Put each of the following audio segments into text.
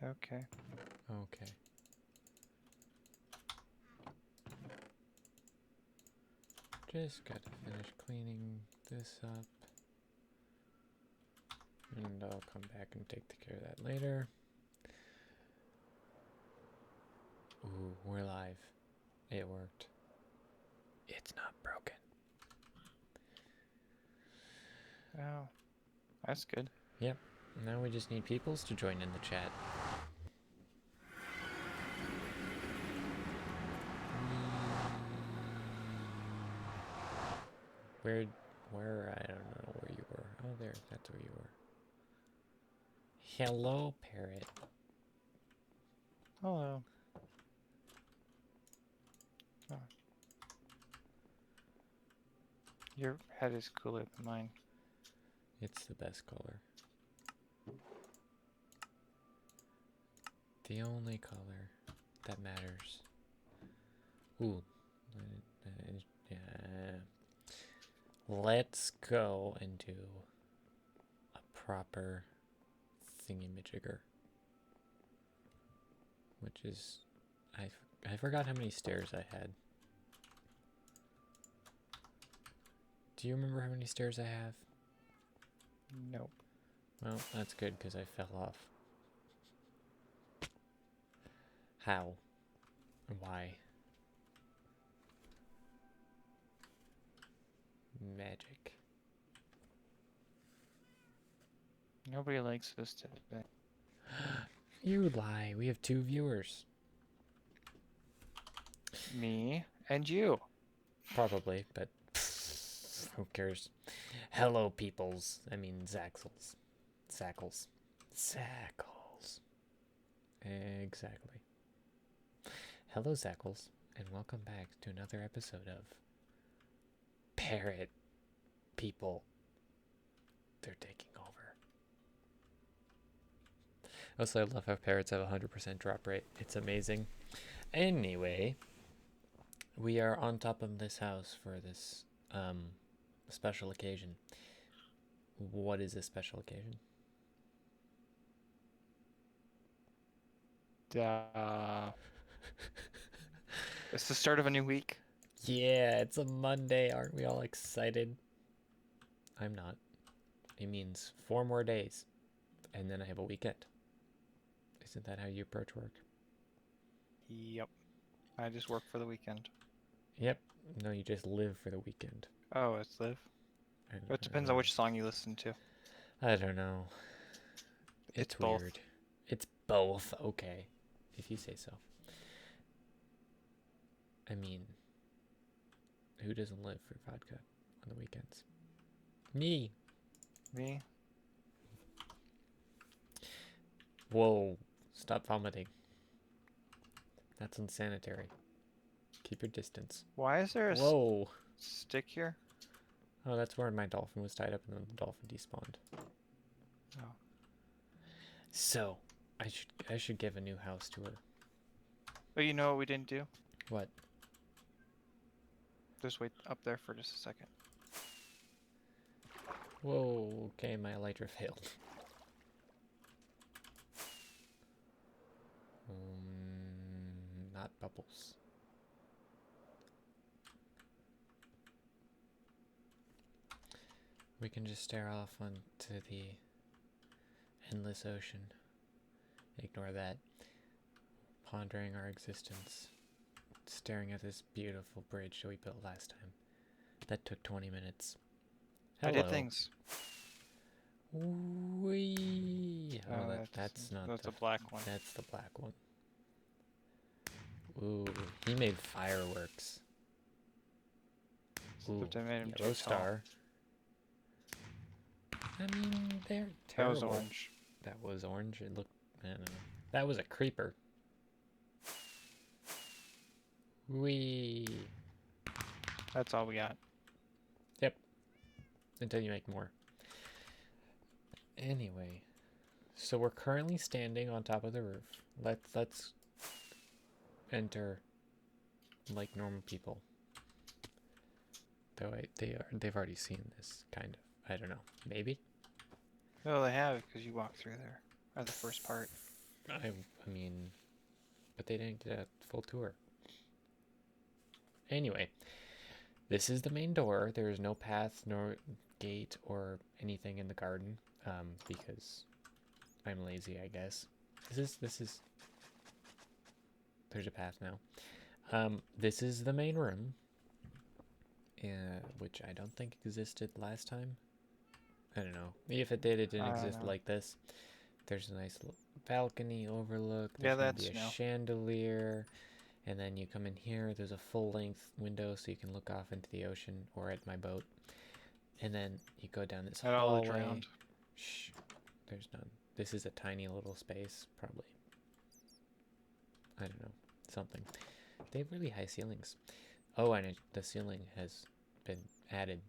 Okay. Okay. Just gotta finish cleaning this up. And I'll come back and take care of that later. Ooh, we're live. It worked. It's not broken. Oh, that's good. Yep. Now we just need peoples to join in the chat. Where, I don't know where you were. Oh, there, that's where you were. Hello, parrot. Hello. Oh. Your head is cooler than mine. It's the best color. The only color that matters. Ooh. Yeah. Let's go and do a proper thingamajigger. Which is... I forgot how many stairs I had. Do you remember how many stairs I have? Nope. Well, that's good because I fell off. How? Why? Magic. Nobody likes this today. You lie. We have 2 viewers. Me and you. Probably, but who cares? Hello, peoples. I mean, Zaxels. Zackles. Zackles. Exactly. Hello, Zackles, and welcome back to another episode of Parrot People. They're taking over. Also, I love how parrots have a 100% drop rate. It's amazing. Anyway, we are on top of this house for this special occasion. What is this special occasion? It's the start of a new week. Yeah, it's a Monday. Aren't we all excited? I'm not. It means 4 more days, and then I have a weekend. Isn't that how you approach work? Yep. I just work for the weekend. Yep. No, you just live for the weekend. Oh, it's live. It depends on which song you listen to. I don't know. It's weird. both. It's both. Okay. If you say so. I mean, who doesn't live for vodka on the weekends? Me. Me? Whoa. Stop vomiting. That's unsanitary. Keep your distance. Why is there a Whoa. stick here? Oh, that's where my dolphin was tied up and then the dolphin despawned. Oh. So, I should give a new house to her. Oh, you know what we didn't do? What? Just wait up there for just a second. Whoa, okay, my elytra failed. Not bubbles. We can just stare off onto the endless ocean. Ignore that. Pondering our existence. Staring at this beautiful bridge that we built last time. That took 20 minutes. Hello. I did things. Wee. Oh, that's not that's a black one. That's the black one. Ooh, he made fireworks. Ooh, yellow star. I mean, they're terrible. That was orange. That was orange. It looked, I don't know. That was a creeper. Wee. That's all we got. Yep. Until you make more. Anyway, so we're currently standing on top of the roof. Let's enter like normal people. Though they've already seen this kind of. I don't know. Maybe. No, they have because you walked through there. Or the first part. I mean, but they didn't get a full tour. Anyway, this is the main door. There is no path nor gate or anything in the garden, because I'm lazy, I guess. This is. There's a path now. This is the main room, which I don't think existed last time. I don't know. If it did, it didn't I don't exist know. like this. There's a nice little balcony overlook. Yeah, There's gonna be that's a new. chandelier. And then you come in here. There's a full-length window so you can look off into the ocean or at my boat. And then you go down this At all the hallway. drowned. Shh. There's none. This is a tiny little space, probably. I don't know. Something. They have really high ceilings. Oh, and the ceiling has been added.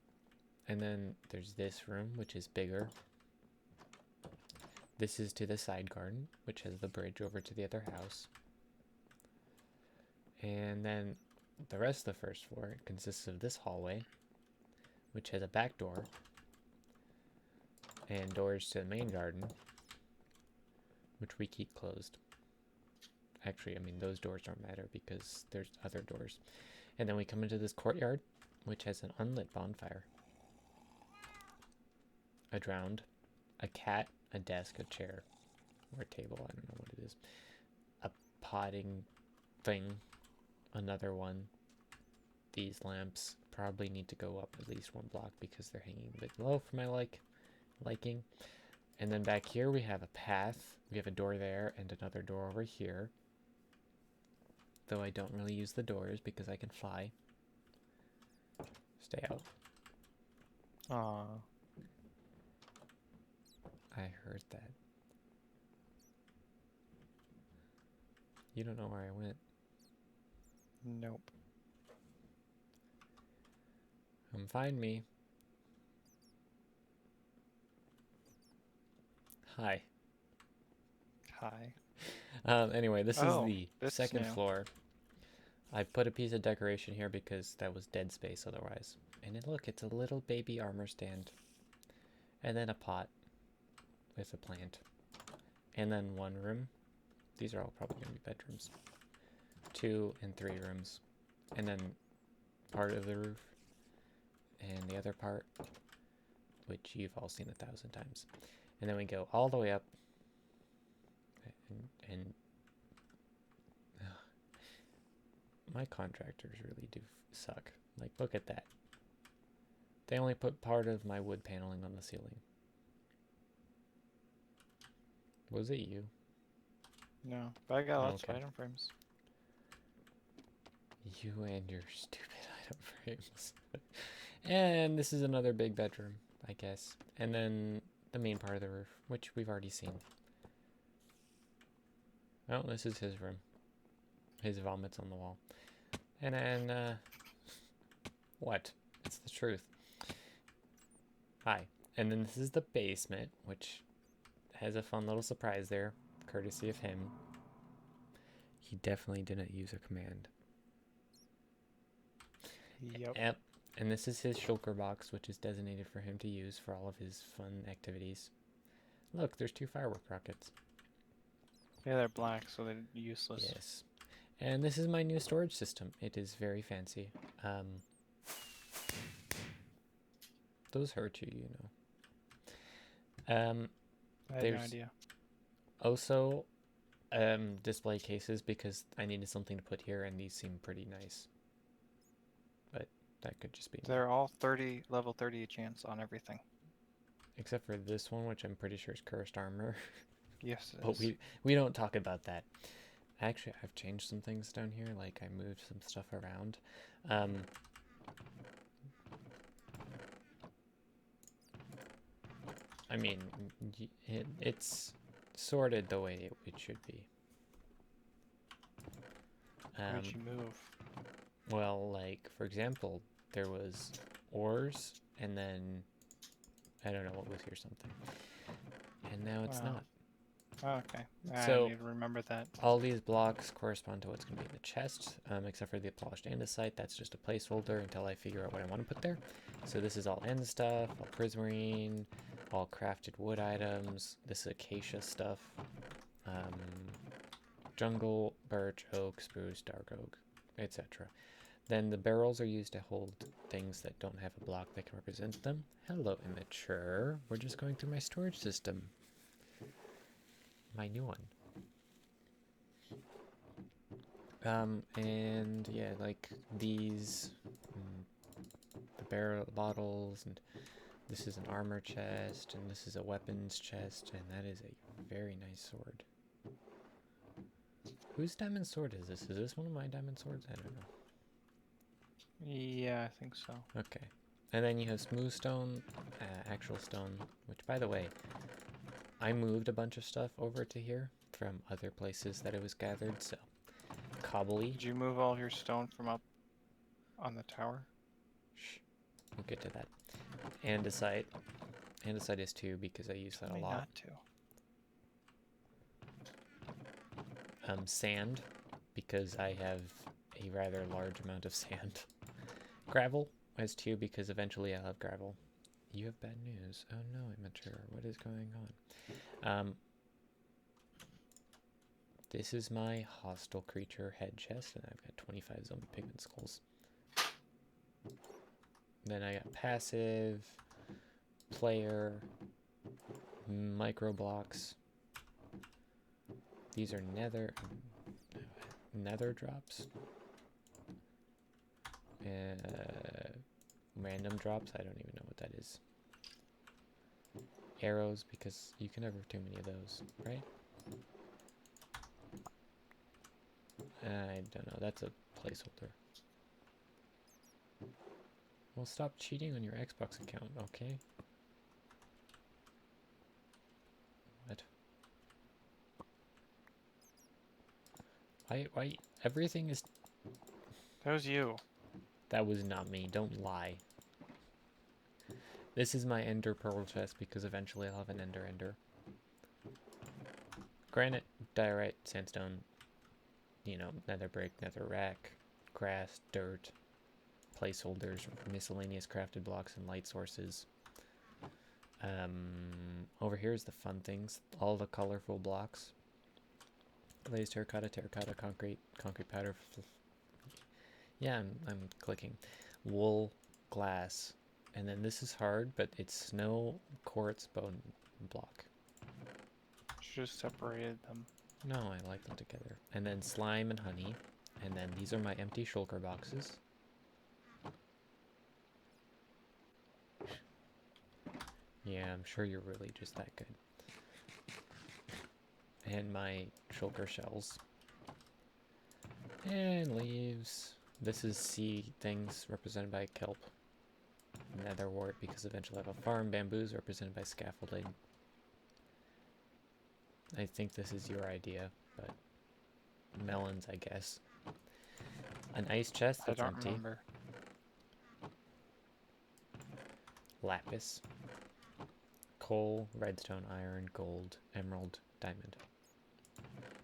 And then there's this room, which is bigger. This is to the side garden, which has the bridge over to the other house. And then the rest of the first floor consists of this hallway, which has a back door and doors to the main garden, which we keep closed. Actually, I mean, those doors don't matter because there's other doors. And then we come into this courtyard, which has an unlit bonfire, a drowned, a cat, a desk, a chair, or a table, I don't know what it is, a potting thing, another one. These lamps probably need to go up at least one block because they're hanging a bit low for my liking. And then back here we have a path. We have a door there and another door over here. Though I don't really use the doors because I can fly. Stay out. Aw. I heard that. You don't know where I went. Nope. Come find me. Hi. Hi. Anyway, this is the that's second new. floor. I put a piece of decoration here because that was dead space otherwise. And look, it's a little baby armor stand. And then a pot with a plant. And then one room. These are all probably going to be bedrooms. 2 and 3 rooms. And then part of the roof. And the other part, which you've all seen 1,000 times. And then we go all the way up. And my contractors really do suck. Like, look at that. They only put part of my wood paneling on the ceiling. Was it you? No, but I got lots of Okay. item frames. You and your stupid item frames. And this is another big bedroom, I guess. And then the main part of the roof, which we've already seen. Oh, this is his room. His vomits on the wall. And then, what? It's the truth. Hi. And then this is the basement, which has a fun little surprise there, courtesy of him. He definitely didn't use a command. Yep. And this is his shulker box, which is designated for him to use for all of his fun activities. Look, there's 2 firework rockets. Yeah, they're black, so they're useless. Yes. And this is my new storage system. It is very fancy. Those hurt you, you know. I had no There's idea. also display cases because I needed something to put here, and these seem pretty nice. But that could just be me. They're all level 30 chance on everything. Except for this one, which I'm pretty sure is cursed armor. Yes, it But is. we don't talk about that. Actually, I've changed some things down here, like I moved some stuff around. I mean, it's sorted the way it should be. Where'd you move? Well, like, for example, there was ores, and then, I don't know what was here, something. And now it's Wow. not. Oh, okay. I So- need to remember that. All these blocks correspond to what's going to be in the chest, except for the polished andesite. That's just a placeholder until I figure out what I want to put there. So this is all end stuff, all prismarine, all crafted wood items. This is acacia stuff. jungle, birch, oak, spruce, dark oak, etc. Then the barrels are used to hold things that don't have a block that can represent them. Hello, immature. We're just going through my storage system. My new one. And yeah, like these, the barrel bottles, and this is an armor chest, and this is a weapons chest, and that is a very nice sword. Whose diamond sword is this? Is this one of my diamond swords? I don't know. Yeah, I think so. Okay. And then you have smooth stone, actual stone, which, by the way, I moved a bunch of stuff over to here from other places that it was gathered, so cobbly. Did you move all of your stone from up on the tower? Shh. We'll get to that. Andesite. Andesite is 2 because I use that Tell a me lot. not to. Sand, because I have a rather large amount of sand. Gravel has 2 because eventually I'll have gravel. You have bad news. Oh no, immature. What is going on? This is my hostile creature head chest, and I've got 25 zombie pigment skulls. Then I got passive, player, micro blocks. These are nether drops. Random drops, I don't even know what that is. Arrows, because you can never have too many of those, right? I don't know, that's a placeholder. Well, stop cheating on your Xbox account, okay? What? Why, everything is... That was you. That was not me, don't lie. This is my ender pearl chest because eventually I'll have an ender. Granite, diorite, sandstone, you know, nether brick, nether rack, grass, dirt, placeholders, miscellaneous crafted blocks, and light sources. Over here is the fun things, all the colorful blocks. Glazed terracotta, concrete powder. Yeah, I'm clicking. Wool, glass, and then this is hard, but it's snow, quartz, bone block. Should have separated them. No, I like them together. And then slime and honey, and then these are my empty shulker boxes. Yeah, I'm sure you're really just that good. And my shulker shells. And leaves. This is sea things represented by kelp. Netherwort, because eventually I have a farm. Bamboos represented by scaffolding. I think this is your idea, but melons, I guess. An ice chest that's I don't empty. remember. Lapis. Coal, redstone, iron, gold, emerald, diamond.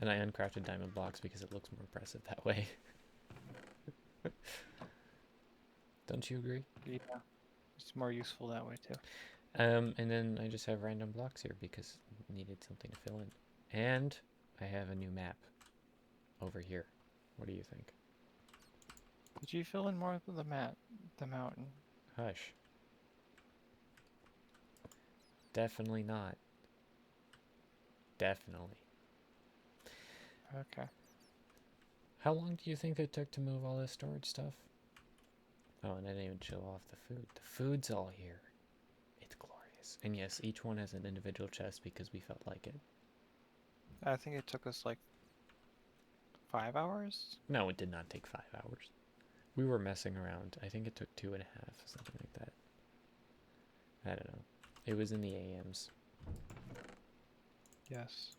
And I uncrafted diamond blocks because it looks more impressive that way. Don't you agree? Yeah. It's more useful that way too. And then I just have random blocks here because I needed something to fill in. And I have a new map over here. What do you think? Did you fill in more of the mountain? Hush. Definitely not. Definitely. Okay. How long do you think it took to move all this storage stuff? Oh, and I didn't even show off the food. The food's all here. It's glorious. And yes, each one has an individual chest because we felt like it. I think it took us like 5 hours. No, it did not take 5 hours. We were messing around. I think it took 2.5, something like that. I don't know. It was in the AMs. Yes.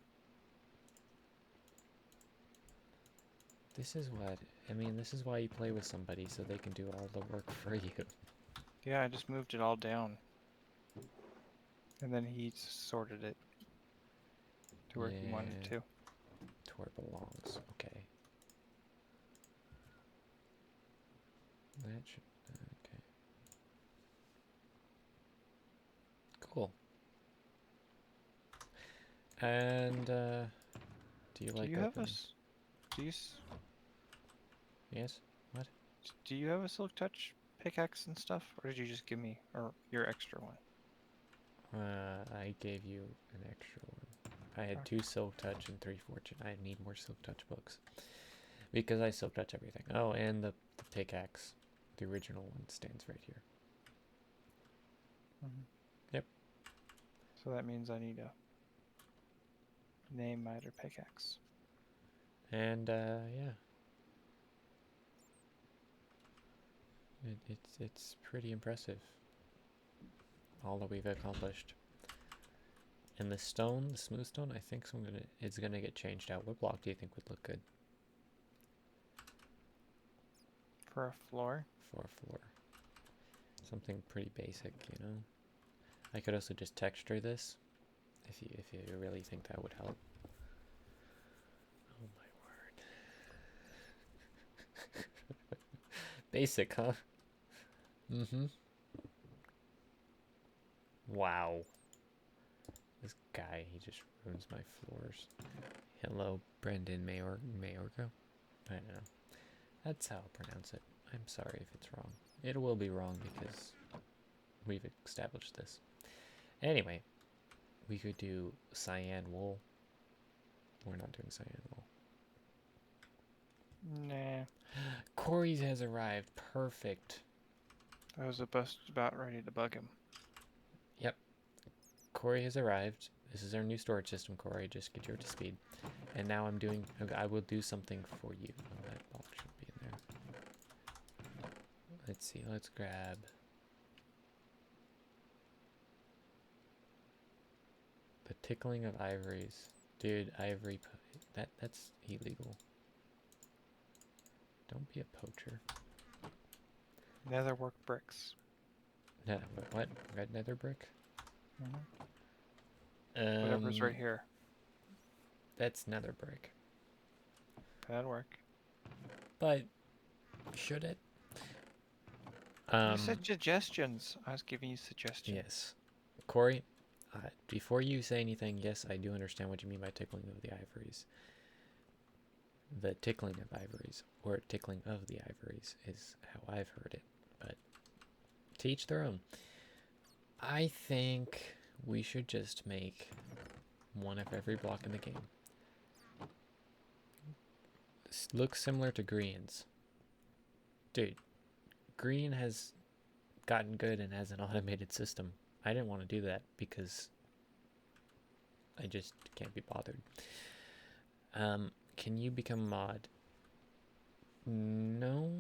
This is what, I mean, this is why you play with somebody, so they can do all the work for you. Yeah, I just moved it all down. And then he sorted it to where he wanted Yeah. to. To where it belongs. Okay. That should, okay. Cool. And, Do you Do like you have a opening? do you s- Yes? What? do you have a silk touch pickaxe and stuff, or did you just give me or your extra one? I gave you an extra one. I had Okay. 2 Silk Touch and 3 Fortune. I need more Silk Touch books. Because I Silk Touch everything. Oh, and the pickaxe. The original one stands right here. Mhm. Yep. So that means I need a name miter pickaxe. And, yeah. It's pretty impressive. All that we've accomplished. And the stone, the smooth stone, I think it's gonna get changed out. What block do you think would look good For a floor? for a floor? Something pretty basic, you know? I could also just texture this if you really think that would help. Oh my word. Basic, huh? Mm-hmm. Wow. This guy, he just ruins my floors. Hello, Brendan Mayorga? I don't know. That's how I'll pronounce it. I'm sorry if it's wrong. It will be wrong because we've established this. Anyway, we could do cyan wool. We're not doing cyan wool. Nah. Corey's has arrived. Perfect. I was about ready to bug him. Yep. Corey has arrived. This is our new storage system, Corey. Just get you up to speed. And now I will do something for you. Oh, that block should be in there. Let's see. Let's grab. The tickling of ivories. Dude, ivory. That's illegal. Don't be a poacher. Netherwork bricks. What? Red nether brick? Whatever's right here. That's nether brick. That'd work. But should it? You said suggestions. I was giving you suggestions. Yes. Corey, before you say anything, yes, I do understand what you mean by tickling of the ivories. The tickling of ivories, or tickling of the ivories, is how I've heard it. But to each their own. I think we should just make one of every block in the game. Looks similar to green's. Dude, green has gotten good and has an automated system. I didn't want to do that because I just can't be bothered. Can you become a mod? No.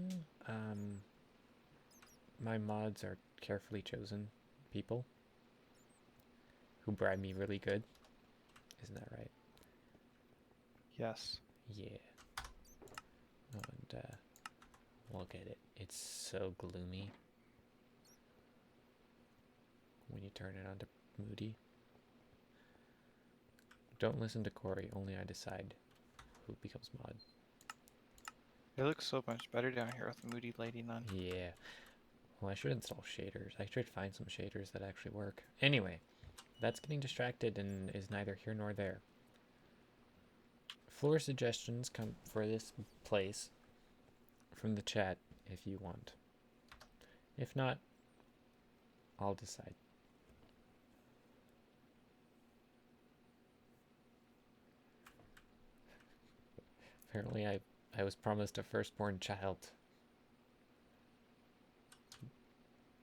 My mods are carefully chosen people who bribe me really good. Isn't that right? Yes. Yeah. Oh, and look at it. It's so gloomy when you turn it on to moody. Don't listen to Corey. Only I decide who becomes mod. It looks so much better down here with Moody Lady Nun. Yeah. Well, I should install shaders. I should find some shaders that actually work. Anyway, that's getting distracted and is neither here nor there. Floor suggestions come for this place from the chat if you want. If not, I'll decide. Apparently I was promised a firstborn child.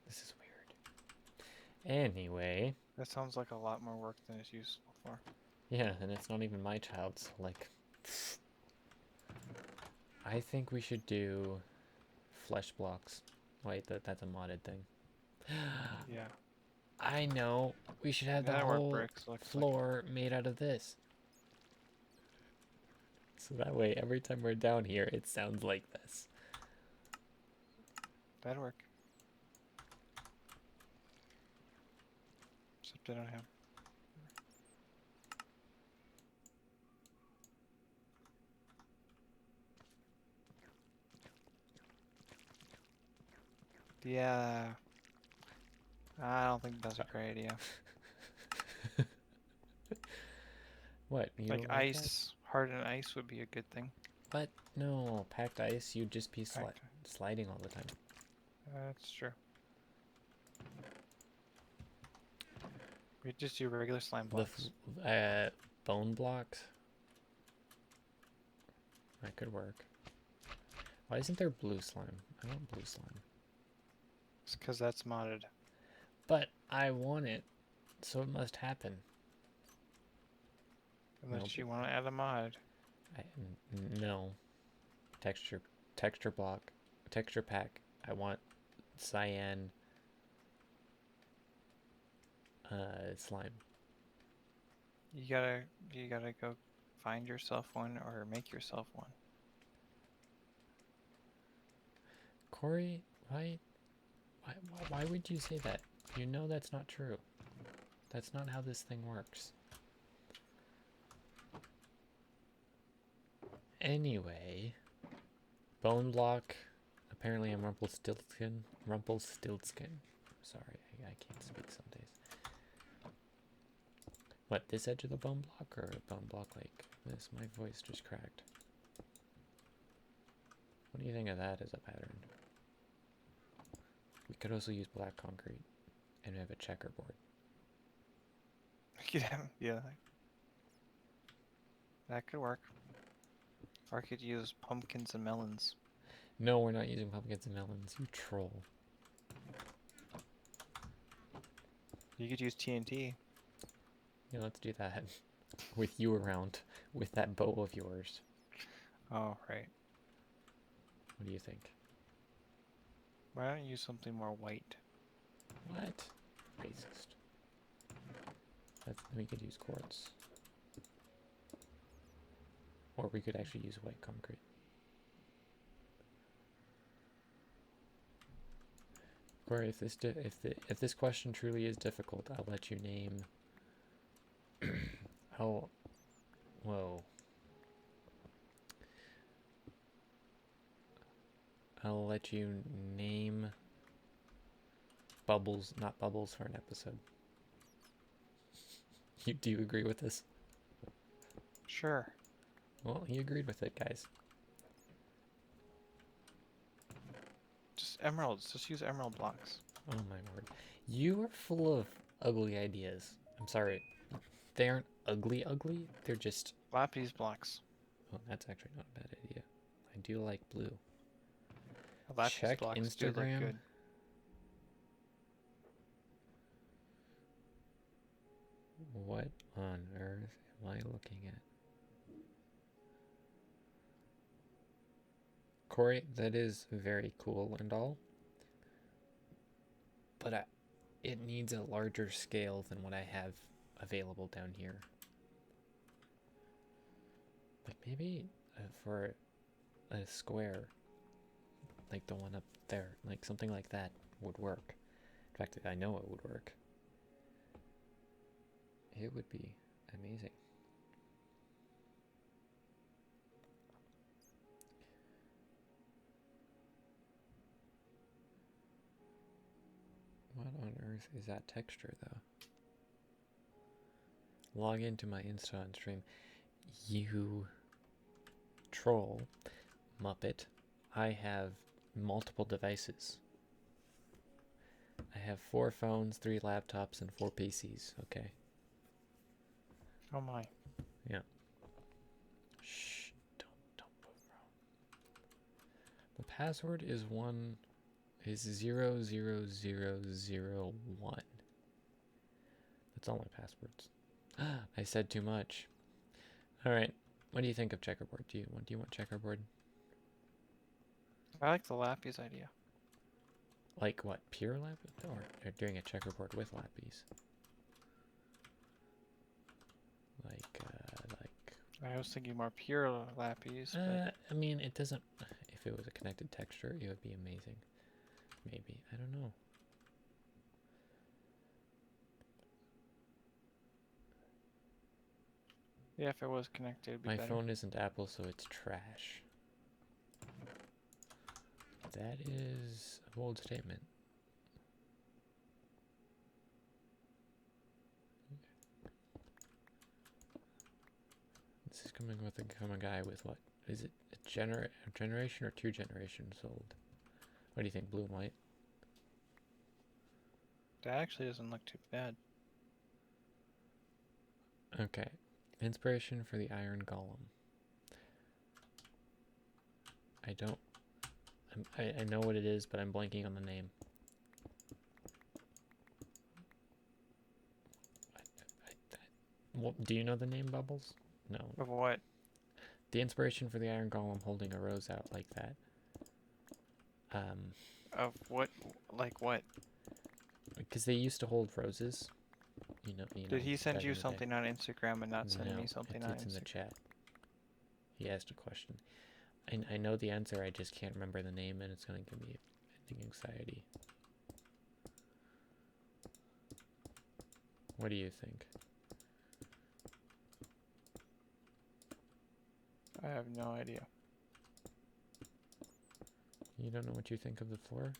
This is weird. Anyway. That sounds like a lot more work than it's useful for. Yeah, and it's not even my child, so like... I think we should do flesh blocks. Wait, that's a modded thing. Yeah. I know. We should have the Netherwork whole bricks looks floor made out of this. So that way, every time we're down here, it sounds like this. That'd work. Except I don't have. Yeah. I don't think that's a great idea. What? You Like don't like that? ice Hardened ice would be a good thing. But no, packed ice, you'd just be Packed. sliding all the time. That's true. We just do regular slime blocks. Bone blocks? That could work. Why isn't there blue slime? I want blue slime. It's because that's modded. But I want it, so it must happen. Unless Nope. you want to add a mod. No. Texture block. Texture pack. I want cyan slime. You gotta go find yourself one or make yourself one. Corey, why would you say that? You know that's not true. That's not how this thing works. Anyway, bone block. Apparently I'm Rumpelstiltskin. Sorry, I can't speak some days. What, this edge of the bone block or a bone block like this? My voice just cracked. What do you think of that as a pattern? We could also use black concrete and have a checkerboard. Yeah. That could work. Or I could use pumpkins and melons. No, we're not using pumpkins and melons, you troll. You could use TNT. Yeah, let's do that. With you around, with that bow of yours. Oh, right. What do you think? Why don't you use something more white? What? Racist. We could use quartz. Or we could actually use white concrete. Corey, if this question truly is difficult, I'll let you name. Whoa. I'll let you name bubbles, not bubbles, for an episode. Do you agree with this? Sure. Well, he agreed with it, guys. Just emeralds. Just use emerald blocks. Oh my word. You are full of ugly ideas. I'm sorry. They aren't ugly. They're just... Lapis blocks. Oh, that's actually not a bad idea. I do like blue. Lapis Check blocks do look Instagram. good. What on earth am I looking at? Corey, that is very cool and all. But it needs a larger scale than what I have available down here. Like maybe for a square, like the one up there, like something like that would work. In fact, I know it would work. It would be amazing. What on earth is that texture, though? Log into my Insta on stream. You troll, Muppet. I have multiple devices. I have 4 phones, 3 laptops, and 4 PCs, okay? Oh my. Yeah. Shh, don't move around. The password is 00001. That's all my passwords. I said too much. All right. What do you think of checkerboard? Do you want checkerboard? I like the lapis idea. Like what? Pure lapis, or doing a checkerboard with lapis? Like. I was thinking more pure lapis, but I mean, it doesn't. If it was a connected texture, it would be amazing. Maybe, I don't know. yeah, if it was connected, it'd be My better. phone isn't Apple, so it's trash. That is a bold statement. This is coming from a guy with what? Is it a generation or 2 generations old? What do you think, blue and white? That actually doesn't look too bad. Okay. Inspiration for the Iron Golem. I know what it is, but I'm blanking on the name. Do you know the name, Bubbles? No. Of what? The inspiration for the Iron Golem holding a rose out like that. Of what? Like what? Because they used to hold roses. Did he send back you in the day. something on Instagram and not send No, me something on it's in the Instagram? chat. He asked a question. I know the answer, I just can't remember the name, and it's going to give me ending anxiety. What do you think? I have no idea. You don't know what you think of the floor?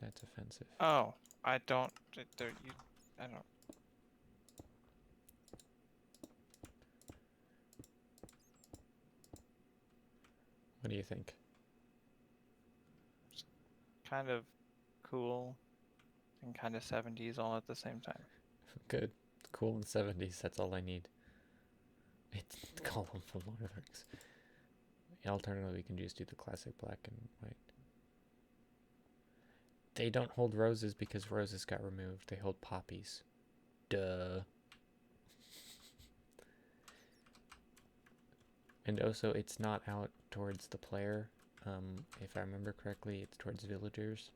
That's offensive. Oh, I don't. I don't. What do you think? Kind of cool and kind of 70s all at the same time. Good. Cool in the 70s, that's all I need. It's Gollum from Lord of the Rings. Alternatively, we can just do the classic black and white. They don't hold roses because roses got removed. They hold poppies. Duh. And also, it's not out towards the player. If I remember correctly, it's towards villagers.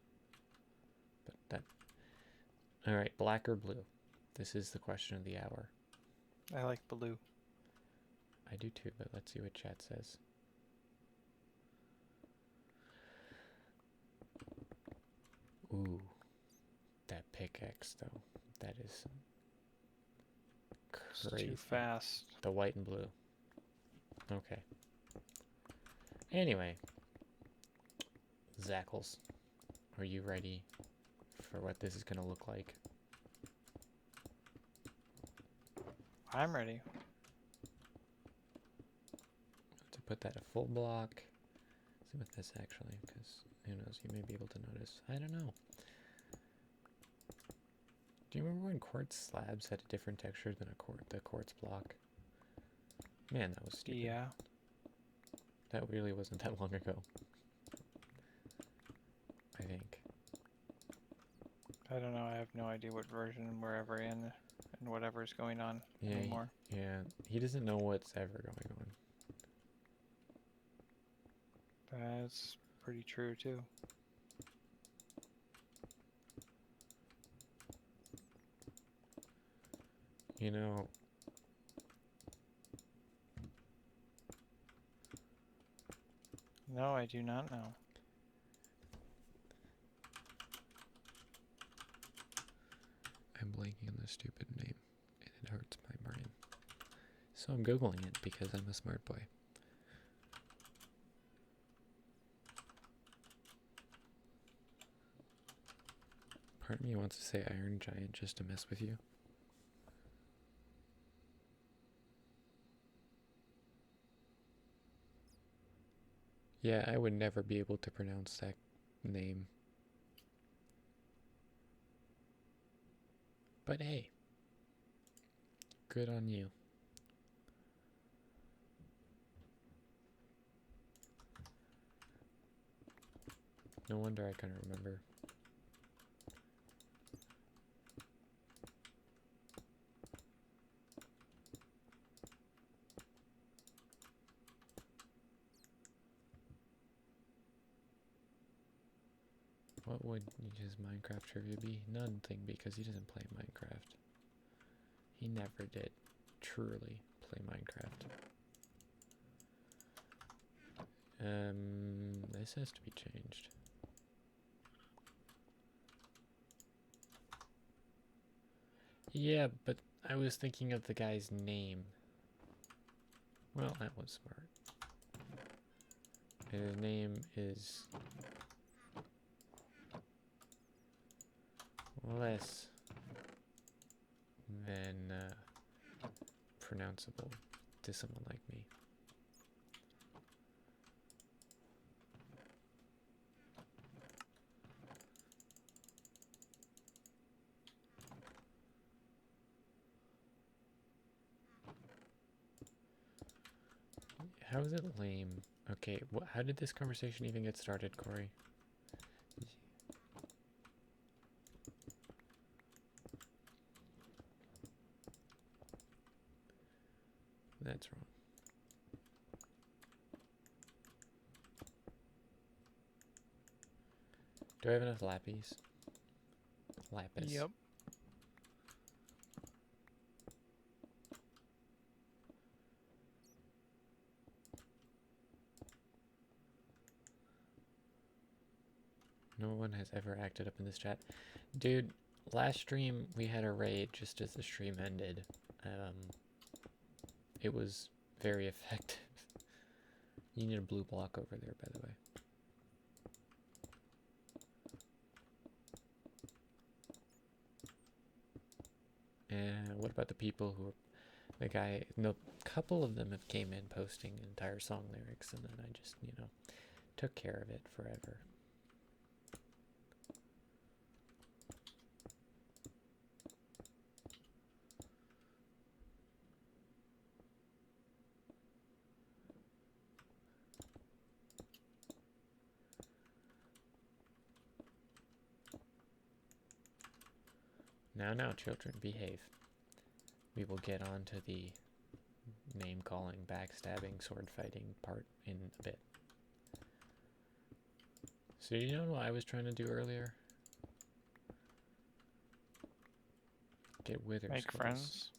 But that... Alright, black or blue? This is the question of the hour. I like blue. I do too, but let's see what chat says. Ooh, that pickaxe though. That is It's crazy. too fast. The white and blue. Okay. Anyway, Zackles, are you ready for what this is gonna look like? I'm ready. To put that a full block. See with this actually, because who knows, you may be able to notice. I don't know. Do you remember when quartz slabs had a different texture than the quartz block? Man, that was stupid. Yeah. That really wasn't that long ago. I think. I don't know. I have no idea what version we're ever in and whatever's going on anymore. He doesn't know what's ever going on. That's pretty true too. You know, No, I do not know. I'm blanking on the stupid name, and it hurts my brain. So I'm Googling it because I'm a smart boy. Part of me wants to say Iron Giant just to mess with you. Yeah, I would never be able to pronounce that name. But hey, good on you. No wonder I couldn't remember. What would his Minecraft trivia be? Nothing, because he doesn't play Minecraft. He never did truly play Minecraft. This has to be changed. Yeah, but I was thinking of the guy's name. Well, that was smart. His name is less than pronounceable. to someone like me. How is it lame? Okay, how did this conversation even get started, Corey? That's wrong. Do I have enough lapis? Lapis. Yep. No one has ever acted up in this chat. Dude, last stream we had a raid just as the stream ended. It was very effective. You need a blue block over there, by the way. And what about the people who, no, couple of them have came in posting entire song lyrics, and then I just, took care of it forever. Now, children, behave. We will get on to the name-calling, backstabbing, sword-fighting part in a bit. So you know what I was trying to do earlier? Get wither Make skulls. friends.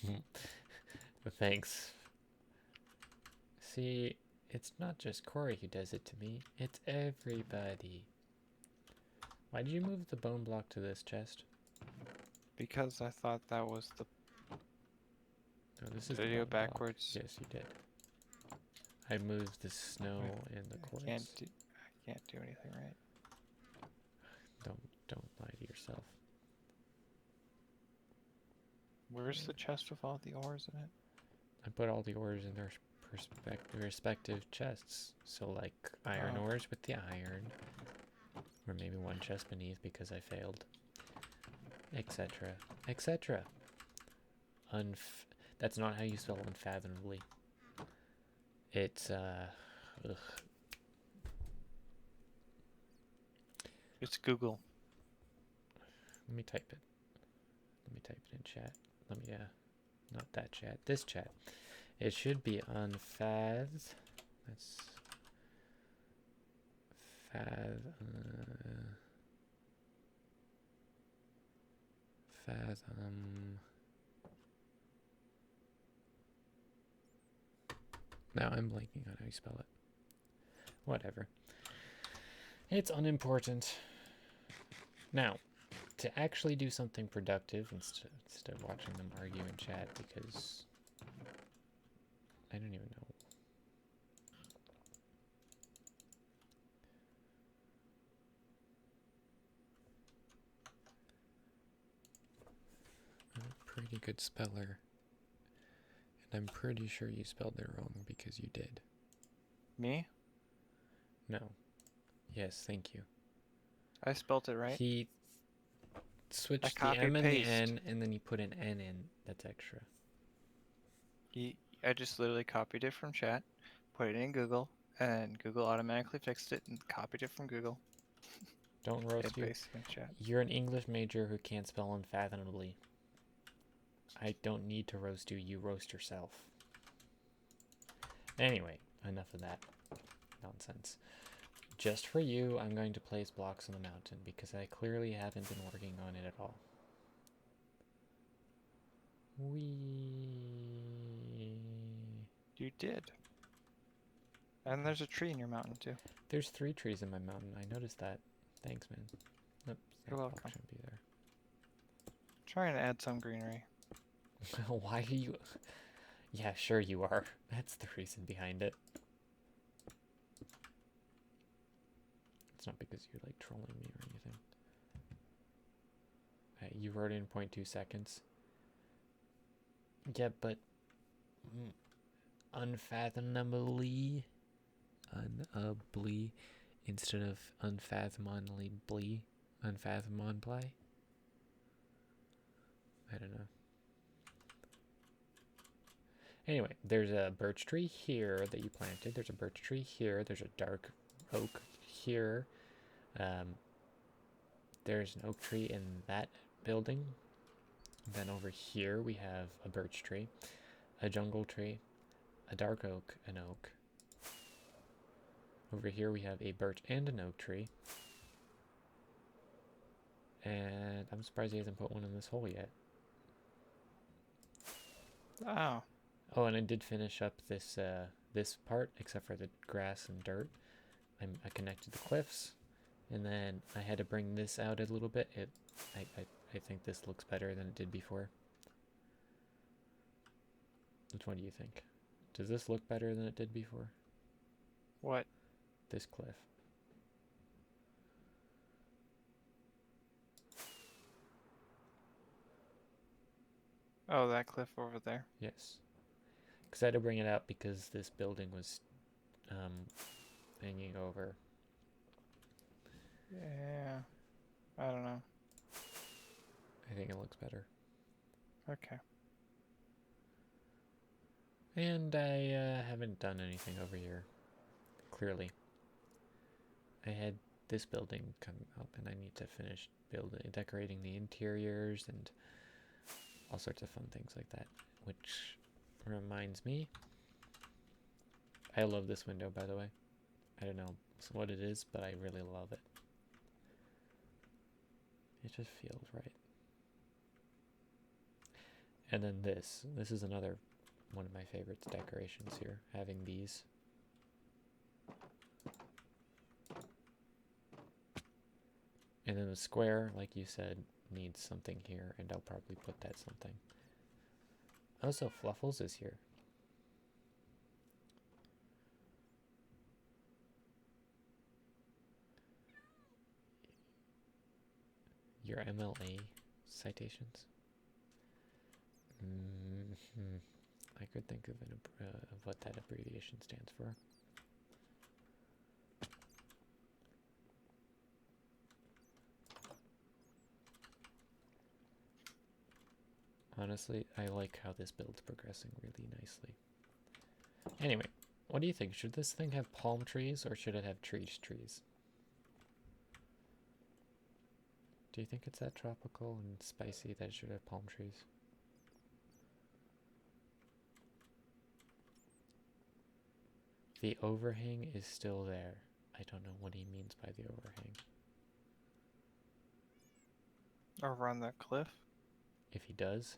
Well, thanks. See, it's not just Corey who does it to me. It's everybody. Why did you move the bone block to this chest? Because I thought that was the No, this is the video bone block. backwards. Yes, you did. I moved the snow and the quartz. I can't do anything right. Don't lie to yourself. Where's the chest with all the ores in it? I put all the ores in their respective chests. So like iron Oh. ores with the iron, or maybe one chest beneath because I failed, etc., etc. That's not how you spell unfathomably. It's ugh. It's Google. Let me type it. Let me type it in chat. Let me not that chat. This chat. It should be unfath. That's fathom. Now I'm blanking on how you spell it. Whatever. It's unimportant. Now, to actually do something productive instead of watching them argue in chat, because I don't even know. I'm a pretty good speller, and I'm pretty sure you spelled it wrong because you did. Me? No. Yes, thank you. I spelt it right. He switched the copy M and the paste. N, and then he put an N in. That's extra. I just literally copied it from chat, put it in Google, and Google automatically fixed it and copied it from Google. Don't roast And you. pasted it in chat. You're an English major who can't spell unfathomably. I don't need to roast you. You roast yourself. Anyway, enough of that nonsense. Just for you, I'm going to place blocks on the mountain because I clearly haven't been working on it at all. You did. And there's a tree in your mountain too. There's 3 trees in my mountain. I noticed that. Thanks, man. Oops, You're that welcome. block shouldn't be there. Trying to add some greenery. Why are you... Yeah, sure you are. That's the reason behind it. It's not because you're like trolling me or anything. You wrote in 0.2 seconds. Yeah, but unfathomably, unably, instead of unfathomably, unfathomably. I don't know. Anyway, there's a birch tree here that you planted. There's a birch tree here. There's a dark oak here. There's an oak tree in that building. Then over here we have a birch tree, a jungle tree, a dark oak, an oak. Over here we have a birch and an oak tree. And I'm surprised he hasn't put one in this hole yet. Oh. Oh, and I did finish up this this part, except for the grass and dirt. I connected the cliffs, and then I had to bring this out a little bit. I think this looks better than it did before. Which one do you think? Does this look better than it did before? What? This cliff. Oh, that cliff over there. Yes. Because I had to bring it out because this building was hanging over. Yeah. I don't know. I think it looks better. Okay. And I haven't done anything over here. Clearly. I had this building come up and I need to finish decorating the interiors and all sorts of fun things like that. Which reminds me, I love this window, by the way. I don't know what it is, but I really love it. It just feels right. And then this is another one of my favorites decorations here, having these. And then the square, like you said, needs something here, and I'll probably put that something. Also, Fluffles is here. Your MLA citations? I could think of what that abbreviation stands for. Honestly, I like how this build's progressing really nicely. Anyway, what do you think? Should this thing have palm trees or should it have trees? Do you think it's that tropical and spicy that it should have palm trees? The overhang is still there. I don't know what he means by the overhang. Over on that cliff? If he does,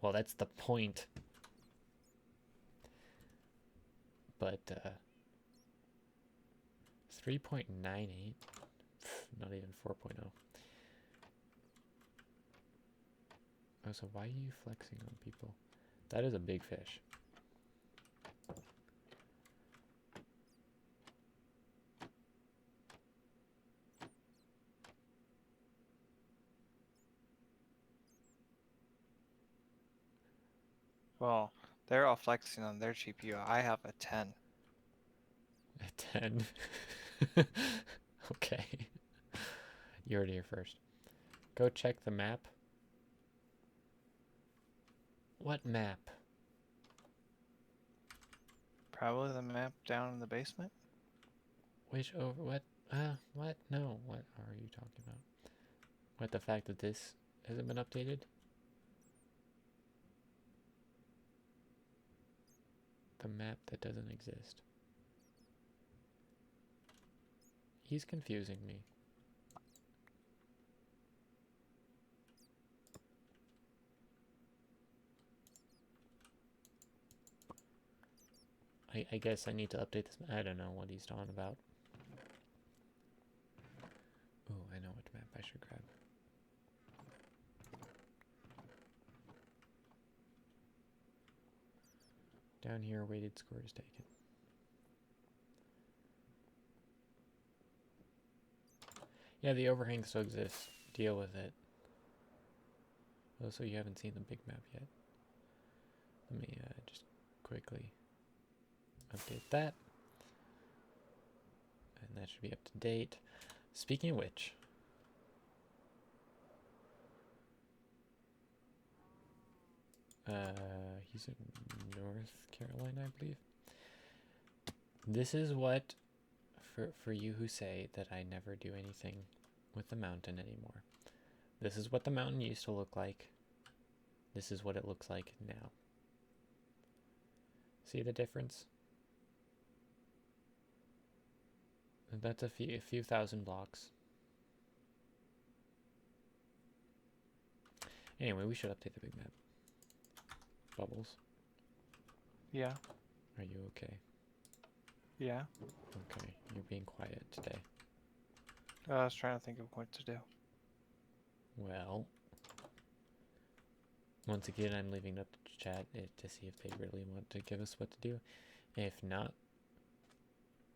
well, that's the point. But 3.98, not even 4.0. Oh, so why are you flexing on people? That is a big fish. Well, they're all flexing on their GPU. I have a 10. A 10? Okay. You heard it here first. Go check the map. What map? Probably the map down in the basement. Which over what? What? No. What are you talking about? What, the fact that this hasn't been updated? The map that doesn't exist. He's confusing me. I guess I need to update this. I don't know what he's talking about. Oh, I know which map I should grab. Down here, weighted score is taken. Yeah, the overhang still exists. Deal with it. Oh, so you haven't seen the big map yet. Let me just quickly Update that. And that should be up to date. Speaking of which, he's in North Carolina, I believe. This is what, for you who say that I never do anything with the mountain anymore. This is what the mountain used to look like. This is what it looks like now. See the difference? That's a few thousand blocks. Anyway, we should update the big map. Bubbles, Yeah. are you okay? Yeah. Okay, you're being quiet today. I was trying to think of what to do. Well, once again, I'm leaving it up to chat to see if they really want to give us what to do. If not,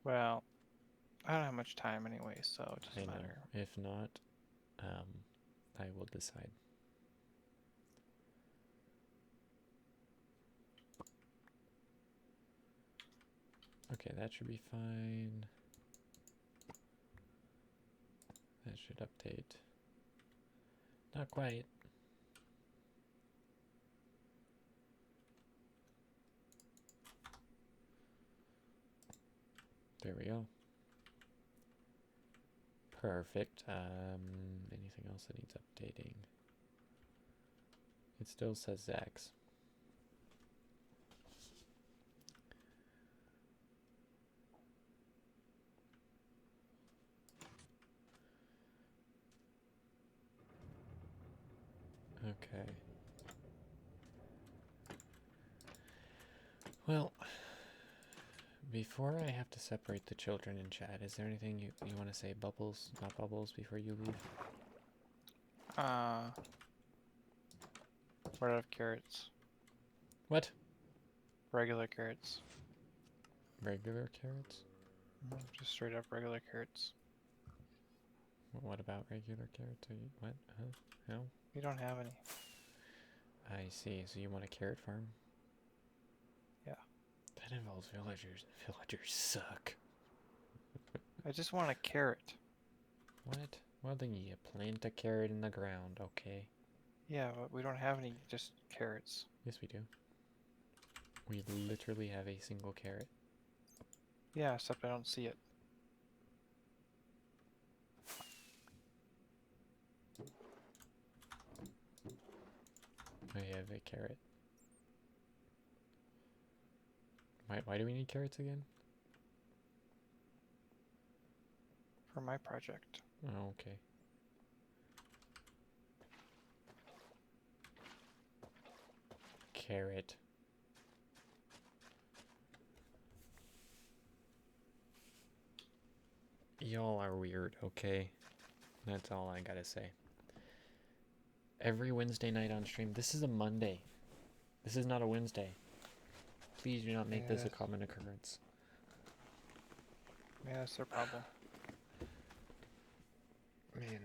Well, I don't have much time anyway, so it doesn't matter. If not, I will decide. Okay, that should be fine. That should update. Not quite. There we go. Perfect. Anything else that needs updating? It still says Zax. Okay. Well, before I have to separate the children in chat, is there anything you want to say, Bubbles, not Bubbles, before you leave? What out of carrots? What? Regular carrots. Regular carrots? Just straight up regular carrots. What about regular carrots? Are you, what? Huh? No? We don't have any. I see. So you want a carrot farm? Yeah. That involves villagers. Villagers suck. I just want a carrot. What? Well, then you plant a carrot in the ground, okay? Yeah, but we don't have any just carrots. Yes, we do. We literally have a single carrot. Yeah, except I don't see it. I have a carrot. Why do we need carrots again? For my project. Oh, okay. Carrot. Y'all are weird, okay? That's all I gotta say. Every Wednesday night on stream. This is a Monday. This is not a Wednesday. Please do not make this a common occurrence. Yeah, that's their problem. Man.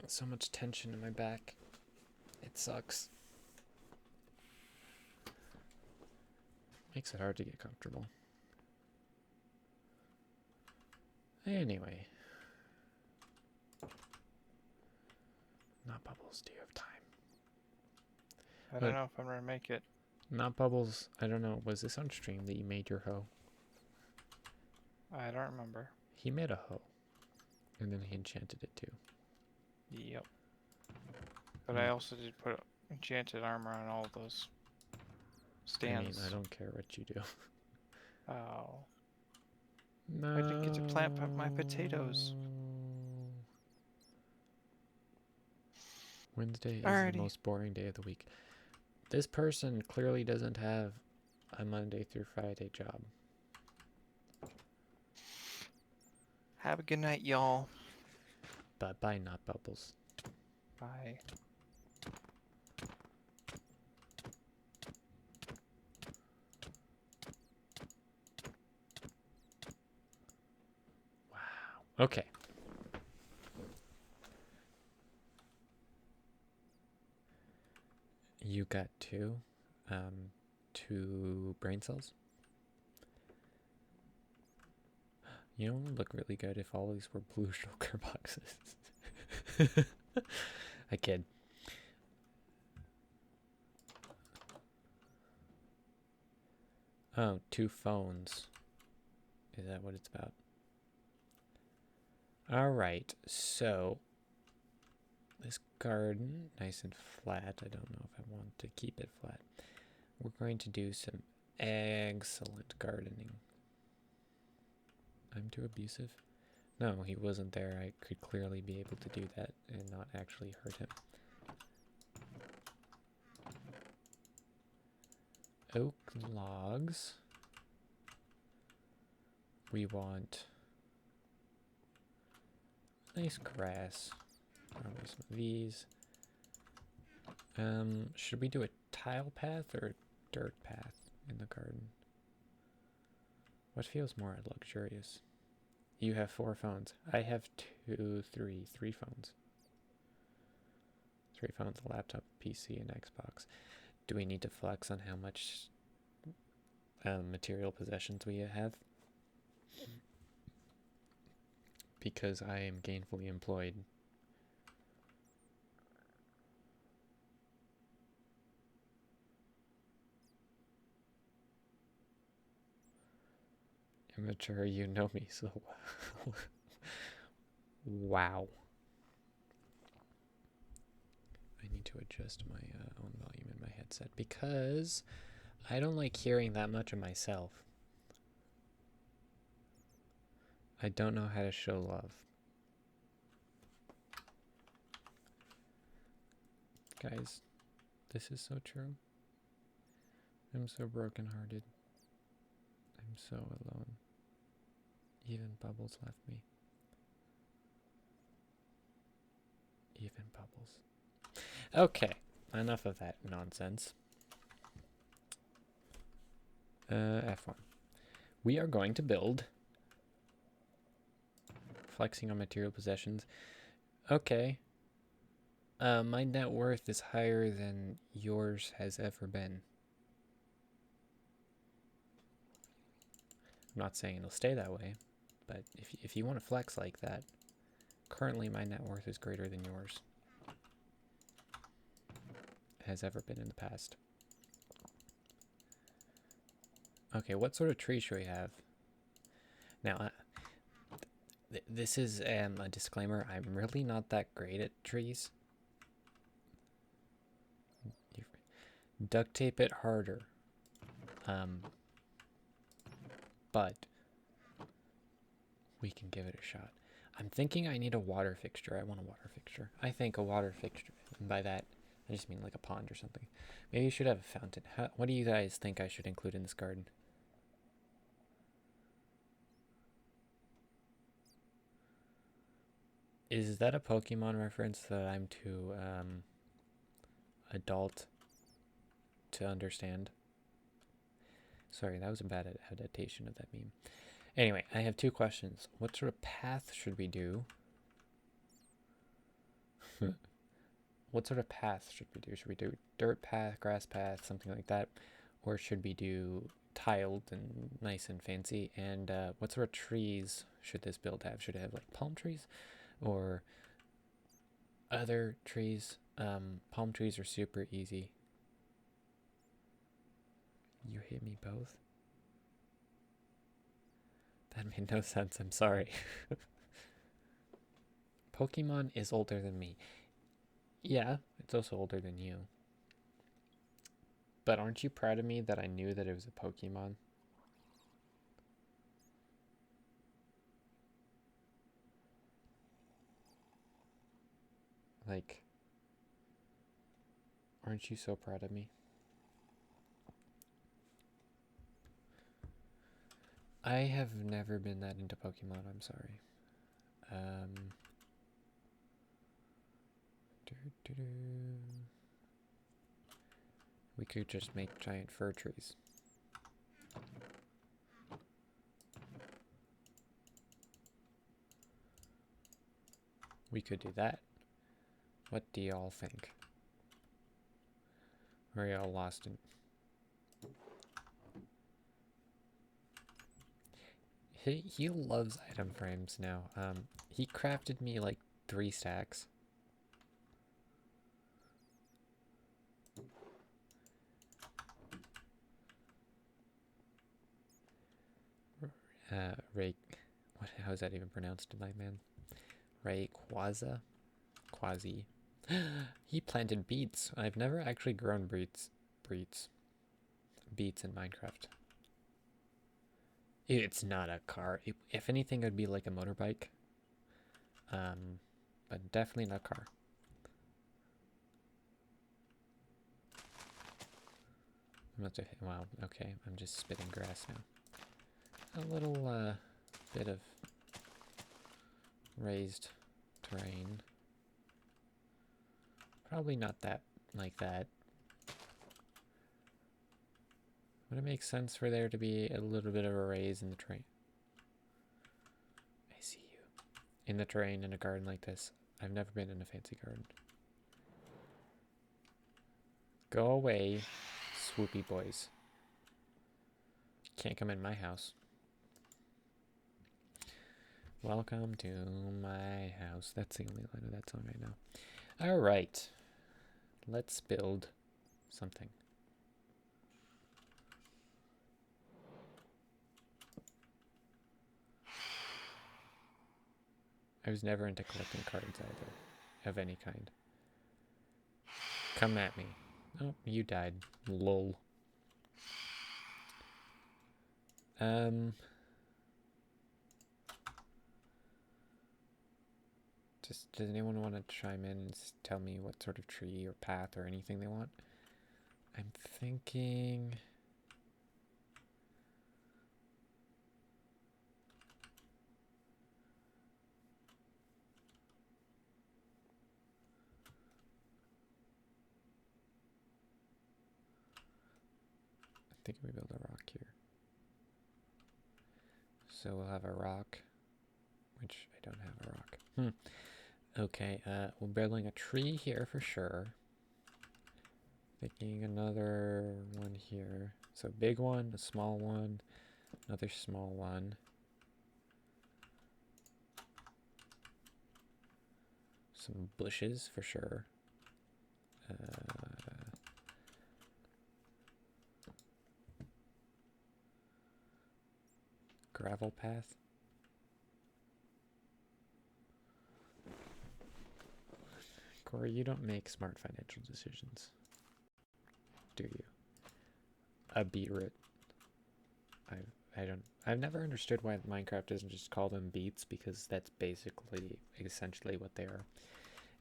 So much tension in my back. It sucks. Makes it hard to get comfortable. Anyway. Not Bubbles, do you have time? I don't know if I'm gonna make it. Not Bubbles, I don't know. Was this on stream that you made your hoe? I don't remember. He made a hoe. And then he enchanted it too. Yep. But I also did put enchanted armor on all of those stands. I mean, I don't care what you do. Oh. No. I didn't get to plant my potatoes. Wednesday is Alrighty. the most boring day of the week. This person clearly doesn't have a Monday through Friday job. Have a good night, y'all. Bye, not Bubbles. Bye. Wow. Okay. You got two brain cells? You know, it would look really good if all these were blue shulker boxes. I kid. Oh, 2 phones. Is that what it's about? Alright, so this garden, nice and flat. I don't know if I want to keep it flat. We're going to do some excellent gardening. I'm too abusive? No, he wasn't there. I could clearly be able to do that and not actually hurt him. Oak logs. We want nice grass. Probably some of these. Should we do a tile path or a dirt path in the garden? What feels more luxurious? You have 4 phones. I have 3 phones. 3 phones, a laptop, PC, and Xbox. Do we need to flex on how much material possessions we have? Because I am gainfully employed. Immature, you know me so well. Wow. I need to adjust my own volume in my headset because I don't like hearing that much of myself. I don't know how to show love. Guys, this is so true. I'm so brokenhearted. I'm so alone. Even Bubbles left me. Even Bubbles. Okay, enough of that nonsense. F1. We are going to build. Flexing on material possessions. Okay. My net worth is higher than yours has ever been. I'm not saying it'll stay that way, but if you want to flex like that, currently my net worth is greater than yours. Has ever been in the past. Okay, what sort of tree should we have? Now, this is a disclaimer. I'm really not that great at trees. Duct tape it harder. But we can give it a shot. I'm thinking I need a water fixture. I want a water fixture. I think a water fixture, and by that, I just mean like a pond or something. Maybe you should have a fountain. What do you guys think I should include in this garden? Is that a Pokemon reference that I'm too adult to understand? Sorry, that was a bad adaptation of that meme. Anyway, I have 2 questions. What sort of path should we do? What sort of path should we do? Should we do dirt path, grass path, something like that? Or should we do tiled and nice and fancy? And what sort of trees should this build have? Should it have like palm trees or other trees? Palm trees are super easy. You hit me both? That made no sense, I'm sorry. Pokemon is older than me. Yeah, it's also older than you. But aren't you proud of me that I knew that it was a Pokemon? Like, aren't you so proud of me? I have never been that into Pokemon, I'm sorry. We could just make giant fir trees. We could do that. What do y'all think? Or are y'all lost in... He loves item frames now. He crafted me like 3 stacks. Ray, how is that even pronounced, Nightman? Rayquaza? Quasi. He planted beets. I've never actually grown beets in Minecraft. It's not a car. If anything, it would be like a motorbike. But definitely not a car. Wow, okay, I'm just spitting grass now. A little bit of raised terrain. Probably not that like that. Would it make sense for there to be a little bit of a raise in the terrain? I see you. In the terrain in a garden like this. I've never been in a fancy garden. Go away, swoopy boys. Can't come in my house. Welcome to my house. That's the only line of that song right now. Alright. Let's build something. I was never into collecting cards either, of any kind. Come at me. Oh, you died. Lol. Does anyone want to chime in and tell me what sort of tree or path or anything they want? I'm thinking... I think we build a rock here. So we'll have a rock, which I don't have a rock. Okay, we're building a tree here for sure. Thinking another one here. So big one, a small one, another small one. Some bushes for sure. Gravel path. Corey, you don't make smart financial decisions, do you? A beetroot. I've never understood why Minecraft doesn't just call them beets, because that's basically essentially what they are.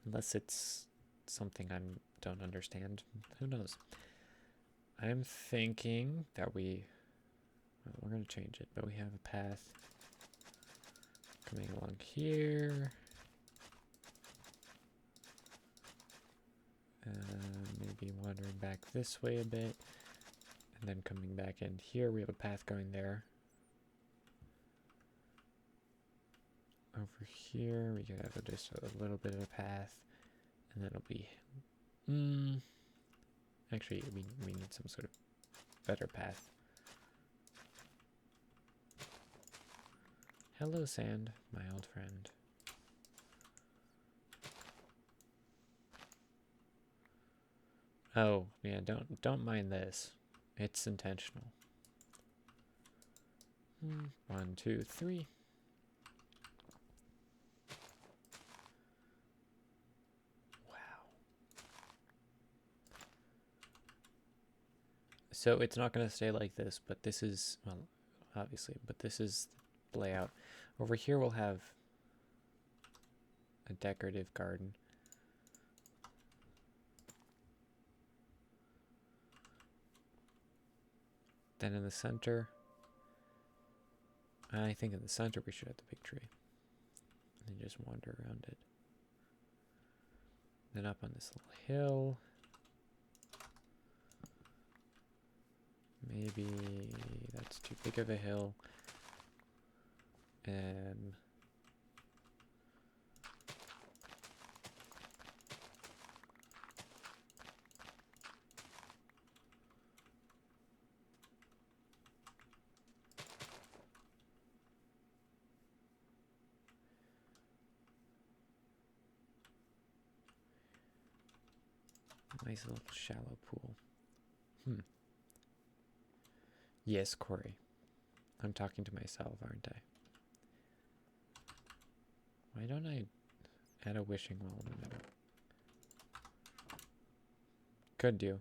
Unless it's something I don't understand. Who knows? I'm thinking that we're going to change it, but we have a path coming along here. Maybe wandering back this way a bit. And then coming back in here, we have a path going there. Over here, we can have just a little bit of a path. And then it'll be... Actually, we need some sort of better path. Hello, sand, my old friend. Oh, yeah, don't mind this. It's intentional. 1, 2, 3. Wow. So it's not going to stay like this, but this is, well, obviously, but this is the layout. Over here we'll have a decorative garden. Then in the center, I think in the center we should have the big tree. And then just wander around it. Then up on this little hill. Maybe that's too big of a hill. Nice little shallow pool. Yes, Corey. I'm talking to myself, aren't I? Why don't I add a wishing well in the middle? Could do.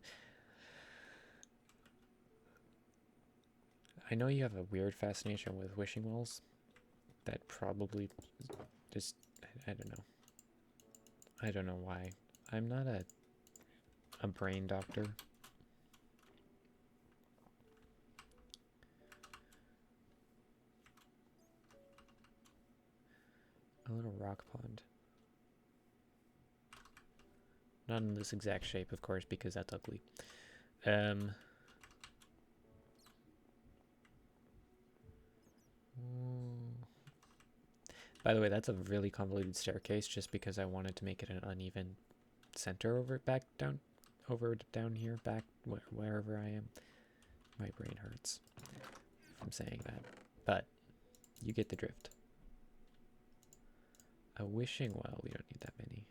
I know you have a weird fascination with wishing wells. That probably just, I don't know. I don't know why. I'm not a brain doctor. A little rock pond. Not in this exact shape, of course, because that's ugly. By the way, that's a really convoluted staircase just because I wanted to make it an uneven center over down here, back wherever I am. My brain hurts from saying that, but you get the drift. A wishing well, we don't need that many.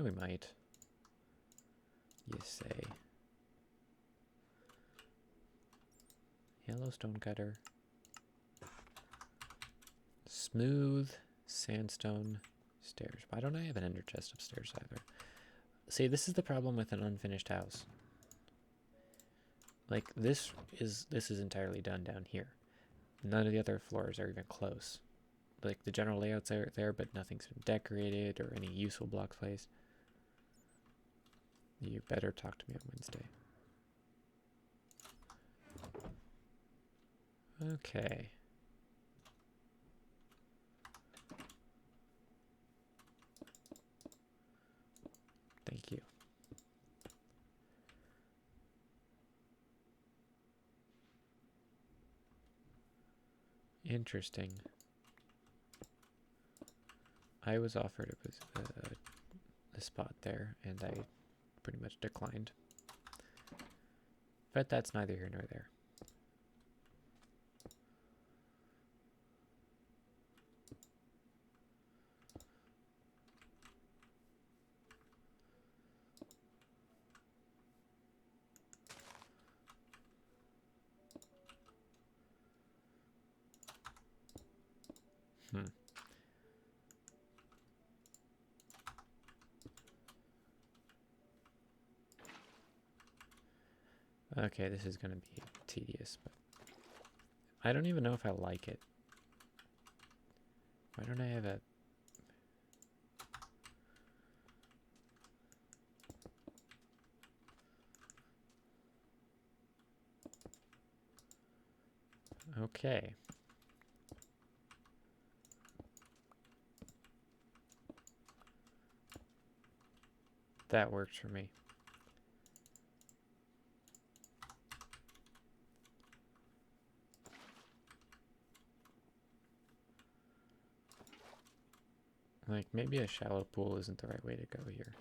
We might. You say. Yellow stone cutter. Smooth sandstone stairs. Why don't I have an ender chest upstairs either? See, this is the problem with an unfinished house. Like, this is entirely done down here. None of the other floors are even close. Like, the general layouts are there, but nothing's been decorated or any useful blocks placed. You better talk to me on Wednesday. Okay. Thank you. Interesting. I was offered a spot there, and I pretty much declined. But that's neither here nor there. Okay, this is going to be tedious, but I don't even know if I like it. Why don't I have a... Okay. That works for me. Like, maybe a shallow pool isn't the right way to go here.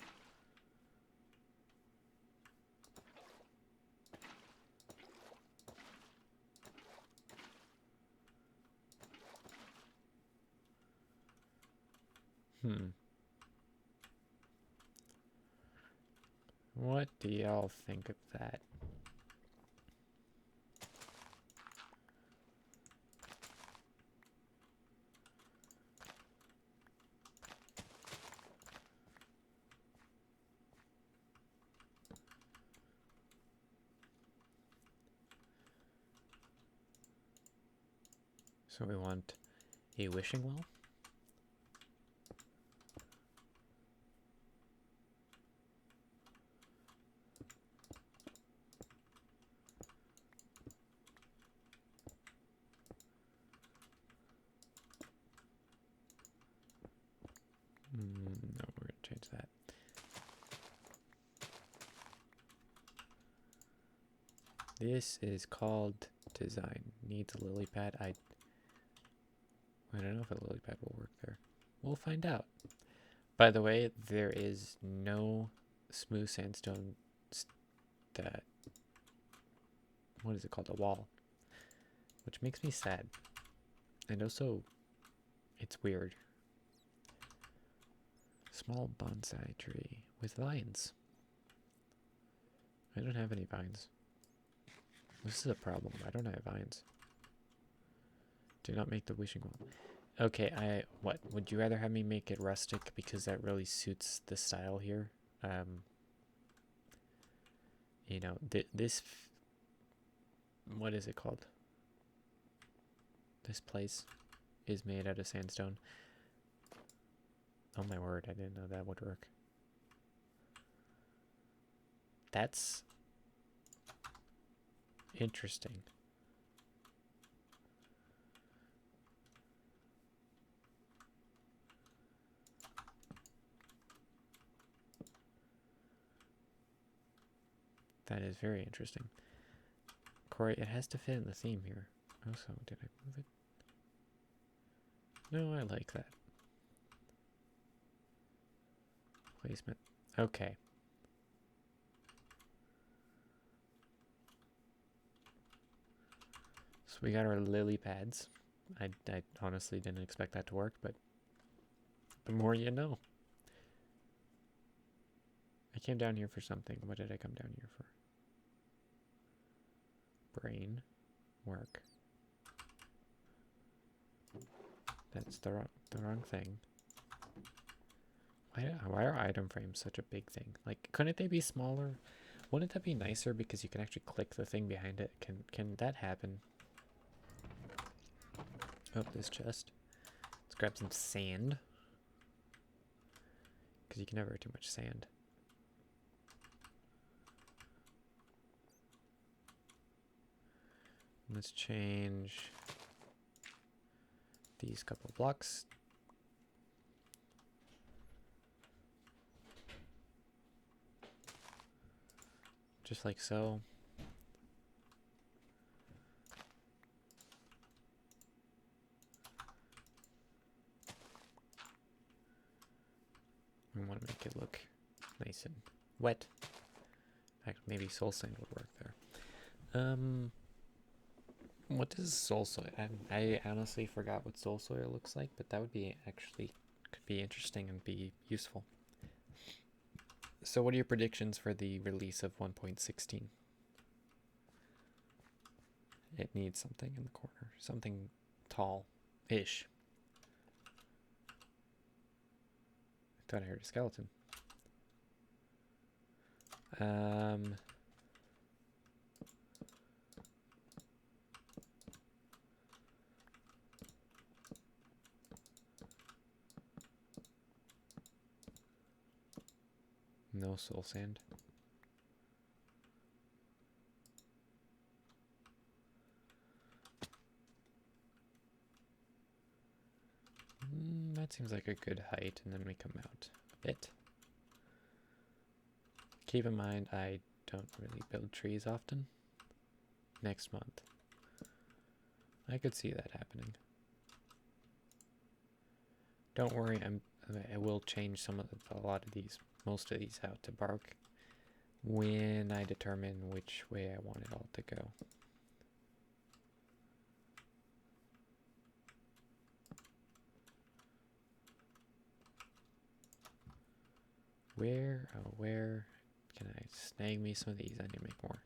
What do y'all think of that? So we want a wishing well. No, we're going to change that. This is called design. Needs a lily pad. I don't know if a lily pad will work there. We'll find out. By the way, there is no smooth sandstone what is it called? A wall. Which makes me sad. And also, it's weird. Small bonsai tree with vines. I don't have any vines. This is a problem. I don't have vines. Do not make the wishing well. Okay, what? Would you rather have me make it rustic because that really suits the style here? You know, what is it called? This place is made out of sandstone. Oh my word, I didn't know that would work. That's interesting. That is very interesting. Corey, it has to fit in the theme here. Also, did I move it? No, I like that. Placement. Okay. So we got our lily pads. I honestly didn't expect that to work, but the more you know. I came down here for something. What did I come down here for? Brain. Work. That's the wrong thing. Why are item frames such a big thing? Like, couldn't they be smaller? Wouldn't that be nicer because you can actually click the thing behind it? Can that happen? Oh, this chest. Let's grab some sand. Because you can never have too much sand. Let's change these couple blocks. Just like so. We want to make it look nice and wet. In fact, maybe soul sand would work there. What does soul soil? I honestly forgot what soul soil looks like, but that would be could be interesting and be useful. So what are your predictions for the release of 1.16? It needs something in the corner. Something tall-ish. I thought I heard a skeleton. No soul sand. That seems like a good height, and then we come out a bit. Keep in mind, I don't really build trees often. Next month. I could see that happening. Don't worry, I will change a lot of these, most of these out to bark when I determine which way I want it all to go. Where can I snag me some of these? I need to make more.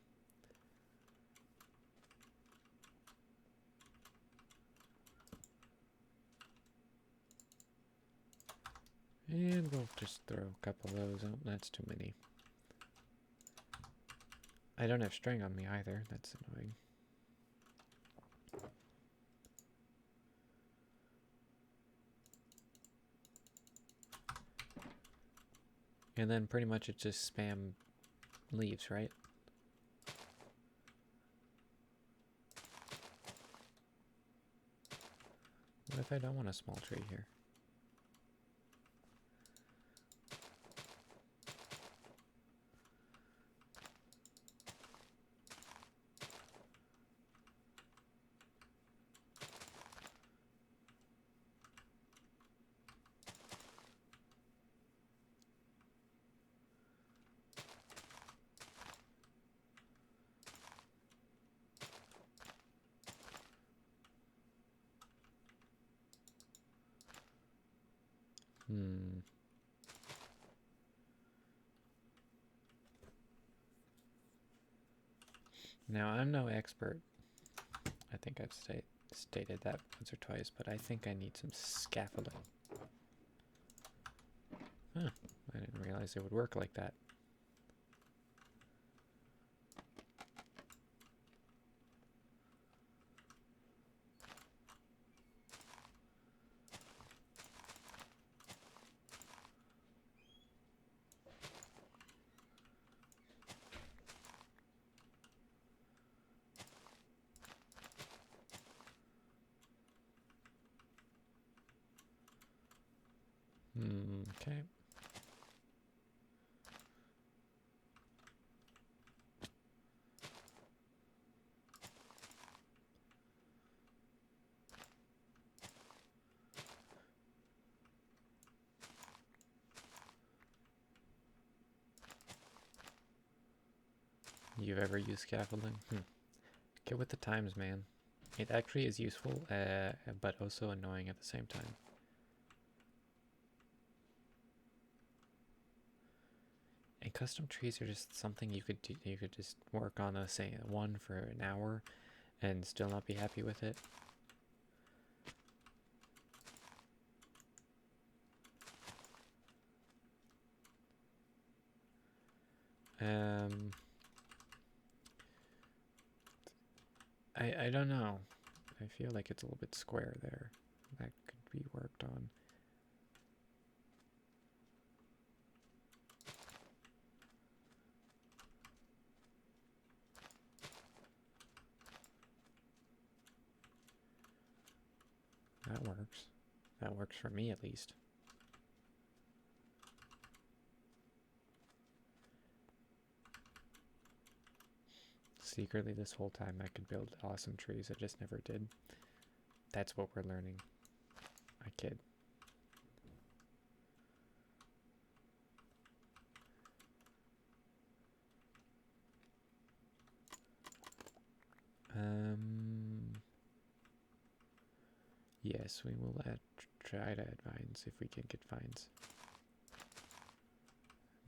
And we'll just throw a couple of those. Oh, that's too many. I don't have string on me either. That's annoying. And then pretty much it's just spam leaves, right? What if I don't want a small tree here? Now, I'm no expert. I think I've stated that once or twice, but I think I need some scaffolding. Huh, I didn't realize it would work like that. Okay. You've ever used scaffolding? Get with the times, man. It actually is useful, but also annoying at the same time. And custom trees are just something you could do. You could just work on say one for an hour and still not be happy with it. I don't know. I feel like it's a little bit square there. That could be worked on. That works. That works for me at least. Secretly, this whole time I could build awesome trees. I just never did. That's what we're learning. I kid. Yes, we will try to add vines if we can get vines.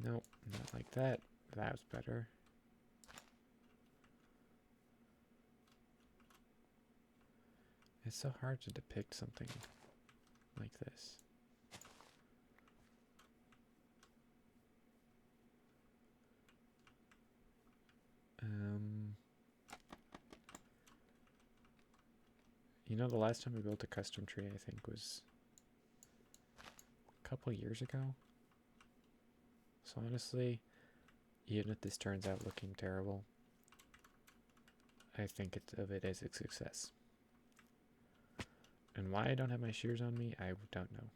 Nope, not like that. That was better. It's so hard to depict something like this. You know, the last time we built a custom tree, I think, was a couple years ago. So honestly, even if this turns out looking terrible, I think of it as a success. And why I don't have my shears on me, I don't know.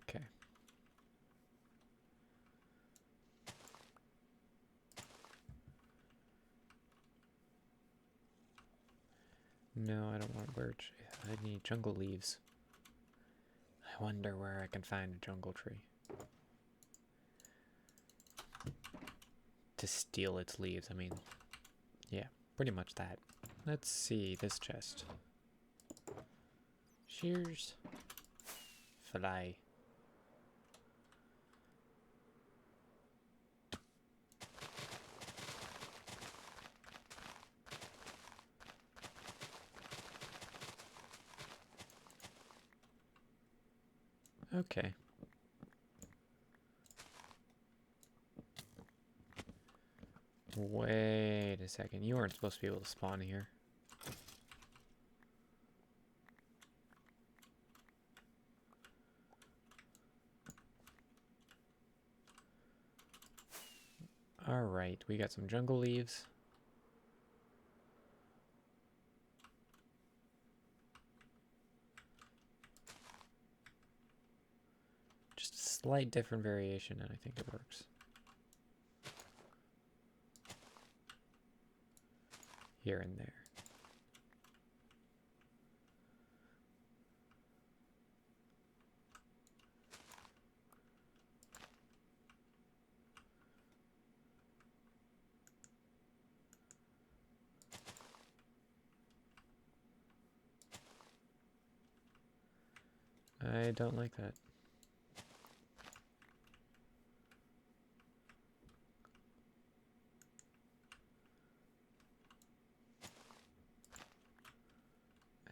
Okay. No, I don't want birch. I need jungle leaves. I wonder where I can find a jungle tree. To steal its leaves, I mean. Yeah, pretty much that. Let's see this chest. Shears. Fly. Okay. Wait a second. You weren't supposed to be able to spawn here. Alright, we got some jungle leaves. Just a slight different variation, and I think it works. Here and there. I don't like that.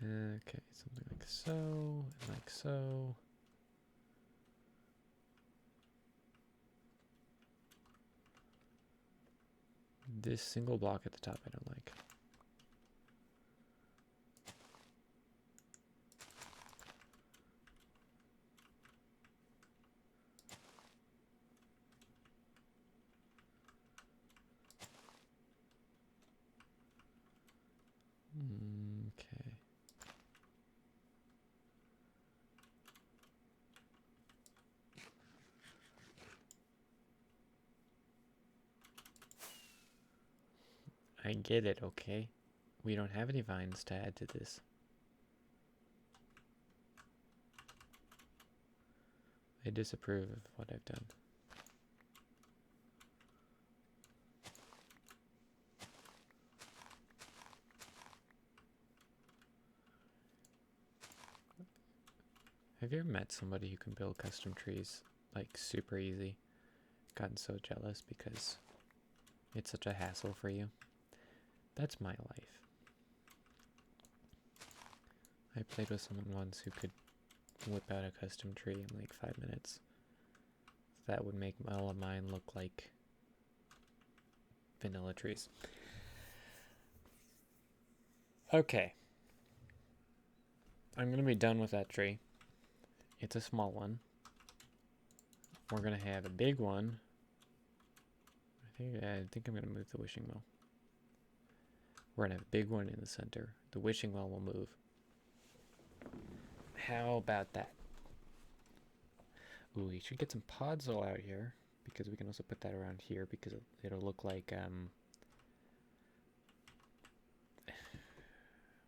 Okay, something like so, and like so. This single block at the top I don't like. Okay. I get it, okay? We don't have any vines to add to this. I disapprove of what I've done. Have you ever met somebody who can build custom trees, like, super easy? Gotten so jealous because it's such a hassle for you. That's my life. I played with someone once who could whip out a custom tree in like 5 minutes. That would make all of mine look like vanilla trees. Okay. I'm gonna be done with that tree. It's a small one. We're gonna have a big one. I think I'm gonna move the wishing well. We're gonna have a big one in the center. The wishing well will move. How about that? Ooh, we should get some podzol out here because we can also put that around here because it'll look like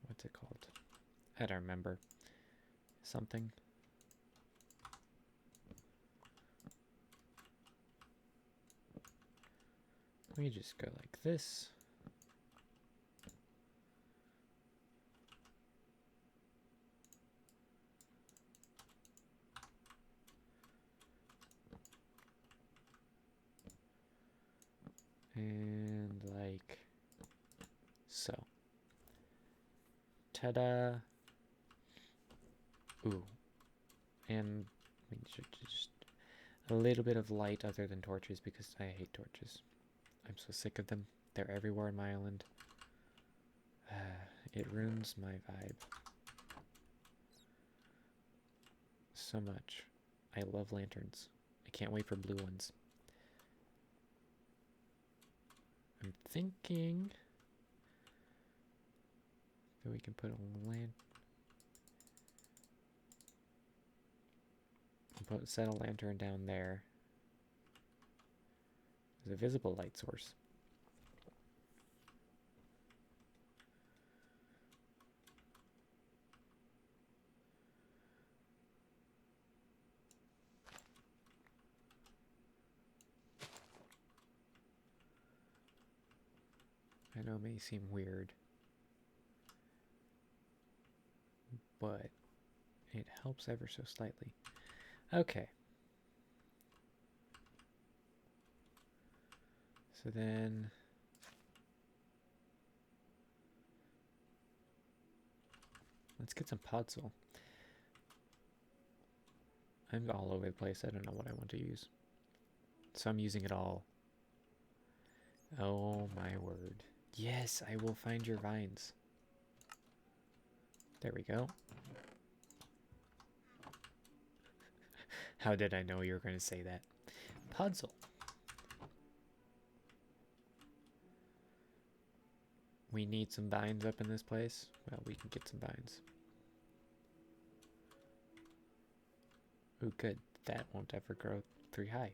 what's it called? I don't remember. Something. We just go like this. And like so. Ta-da! Ooh. And we should just a little bit of light other than torches because I hate torches. I'm so sick of them. They're everywhere in my island. It ruins my vibe so much. I love lanterns. I can't wait for blue ones. I'm thinking that we can put set a lantern down there. There's a visible light source. I know it may seem weird, but it helps ever so slightly. Okay. So then let's get some podzol. I'm all over the place. I don't know what I want to use. So I'm using it all. Oh my word. Yes, I will find your vines. There we go. How did I know you were going to say that? Podzol. We need some vines up in this place. Well, we can get some vines. Ooh, good. That won't ever grow 3 high.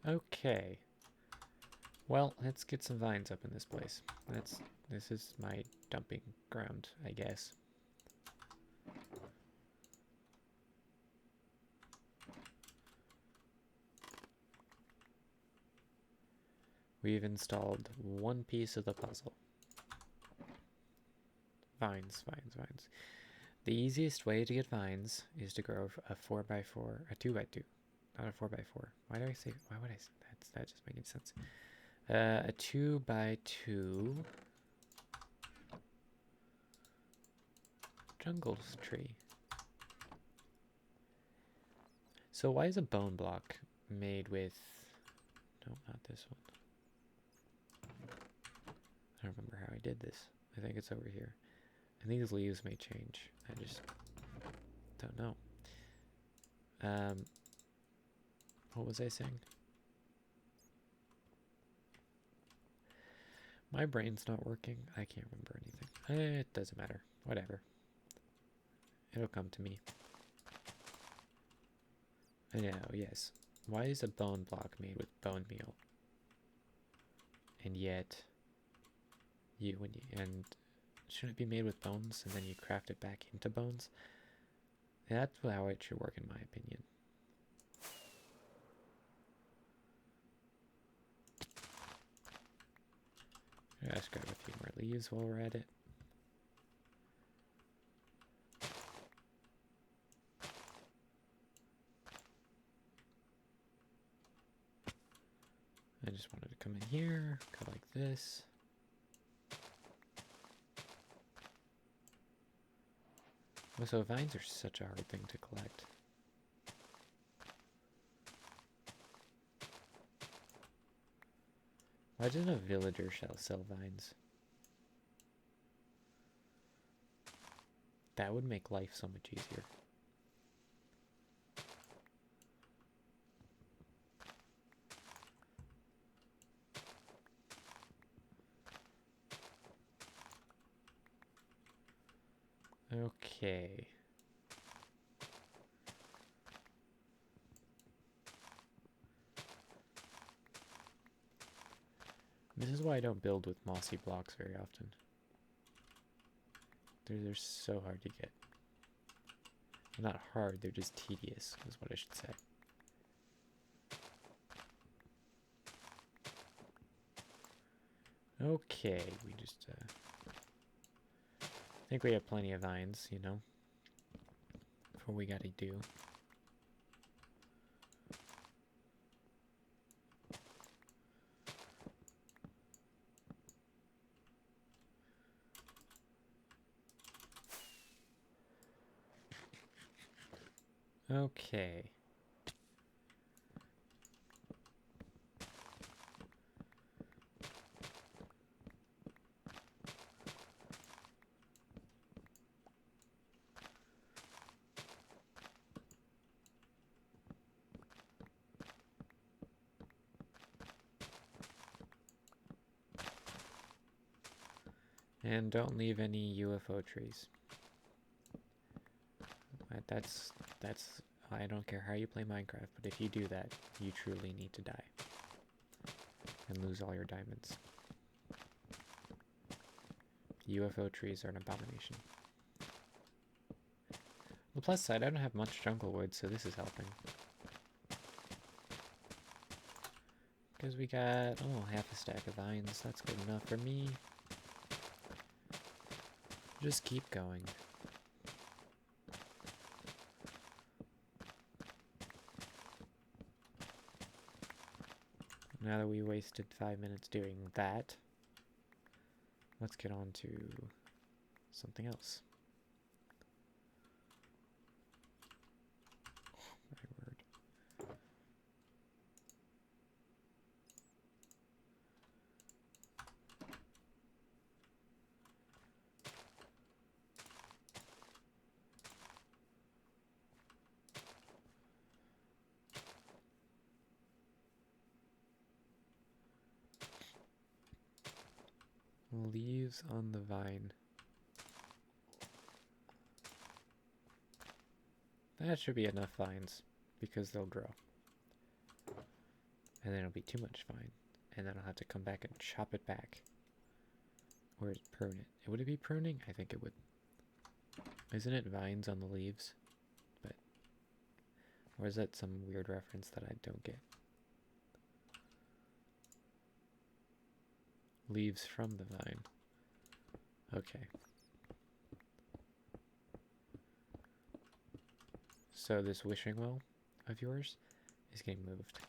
Okay. Well, let's get some vines up in this place. This is my dumping ground, I guess. We've installed one piece of the puzzle. Vines, vines, vines. The easiest way to get vines is to grow a 4x4, a 2x2, not a 4x4. Why would I say that? Just making sense. A 2x2 jungle tree. So why is a bone block made with... No, not this one. I don't remember how I did this. I think it's over here. And these leaves may change. I just don't know. What was I saying? My brain's not working. I can't remember anything. It doesn't matter. Whatever. It'll come to me. Oh, yes. Why is a bone block made with bone meal? And yet, and shouldn't it be made with bones and then you craft it back into bones? That's how it should work in my opinion. Let's grab a few more leaves while we're at it. I just wanted to come in here, go like this. So vines are such a hard thing to collect. Why doesn't a villager sell vines? That would make life so much easier. Okay. This is why I don't build with mossy blocks very often. They're so hard to get. Not hard, they're just tedious, is what I should say. Okay, we just, I think we have plenty of vines, you know, for what we gotta do. Okay. And don't leave any UFO trees. That's I don't care how you play Minecraft, but if you do that, you truly need to die. And lose all your diamonds. UFO trees are an abomination. The plus side, I don't have much jungle wood, so this is helping. Because we got, half a stack of vines. That's good enough for me. Just keep going. Now that we wasted 5 minutes doing that, let's get on to something else. Oh, my word. Leaves on the vine. That should be enough vines, because they'll grow. And then it'll be too much vine. And then I'll have to come back and chop it back. Or prune it. Would it be pruning? I think it would. Isn't it vines on the leaves? But, or is that some weird reference that I don't get? leaves from the vine. Okay. So this wishing well of yours is getting moved.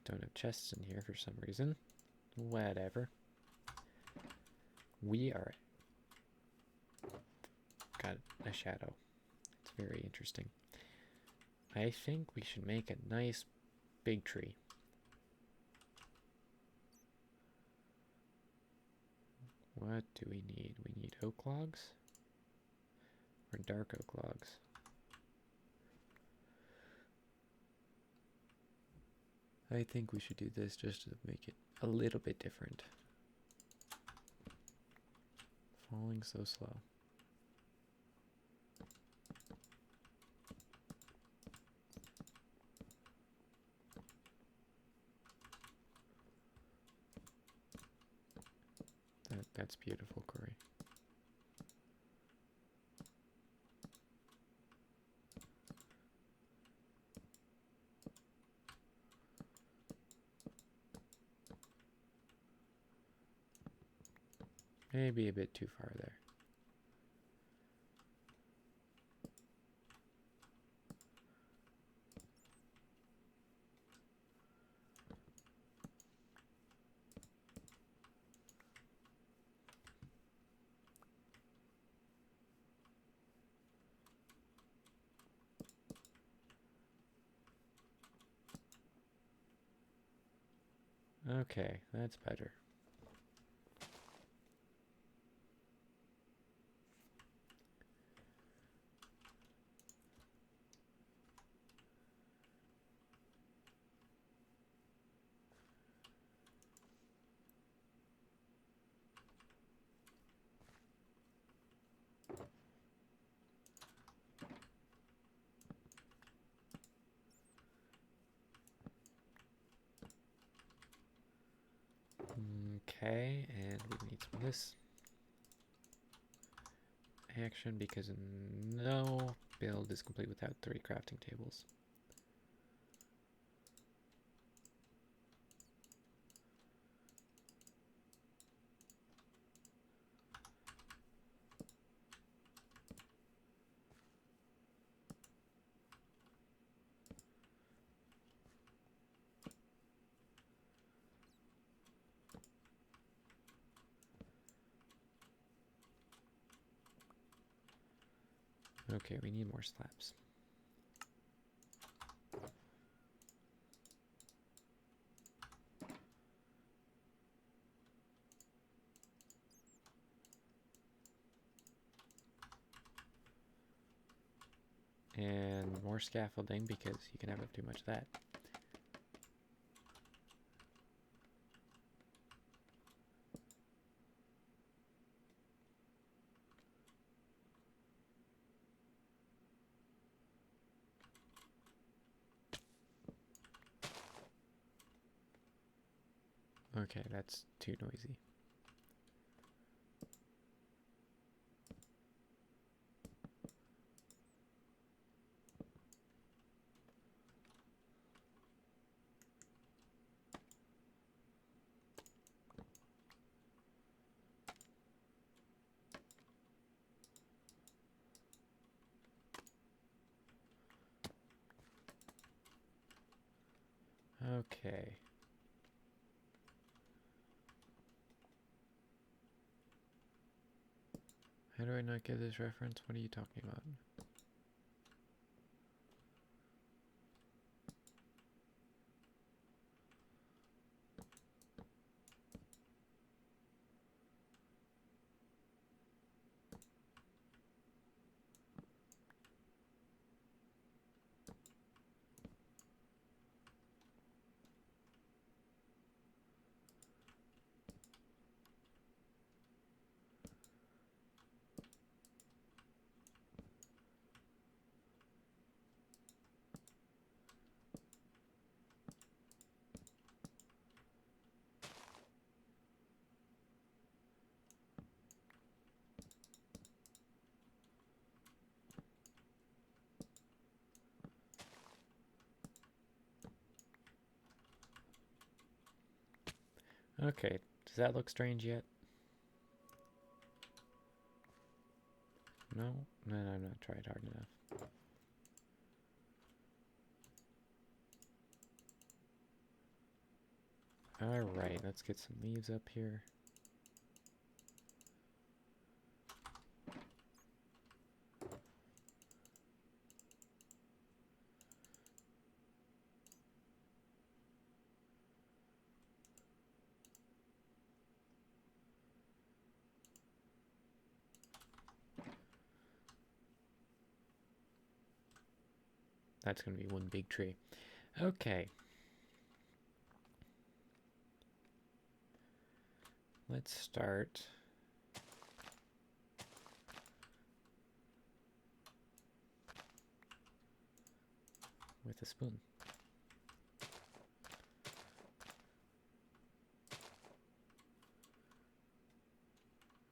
Don't have chests in here for some reason. Whatever. We are... got a shadow. It's very interesting. I think we should make a nice big tree. What do we need? We need oak logs? Or dark oak logs? I think we should do this just to make it a little bit different. Falling so slow. That's beautiful, Corey. Maybe a bit too far there. Okay, that's better. Okay, and we need some of this action because no build is complete without 3 crafting tables. Okay, we need more slabs. And more scaffolding because you can never have too much of that. Okay, that's too noisy. Okay. How do I not get this reference? What are you talking about? Okay, does that look strange yet? No? No, I'm not trying hard enough. Alright, let's get some leaves up here. That's going to be one big tree. Okay. Let's start with a spoon.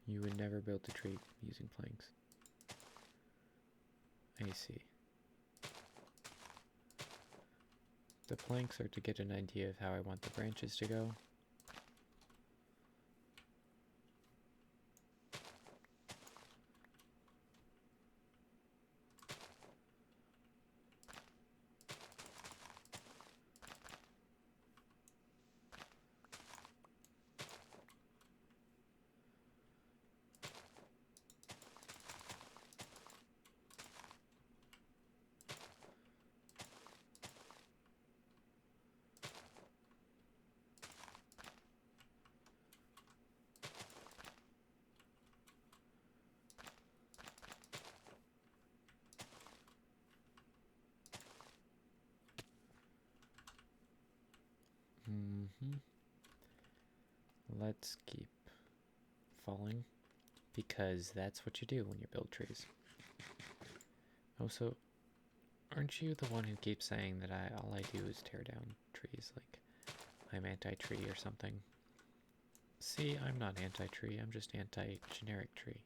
You would never build a tree using planks. I see. The planks are to get an idea of how I want the branches to go. Let's keep falling, because that's what you do when you build trees. Also, aren't you the one who keeps saying that all I do is tear down trees, like I'm anti-tree or something? See, I'm not anti-tree, I'm just anti-generic tree.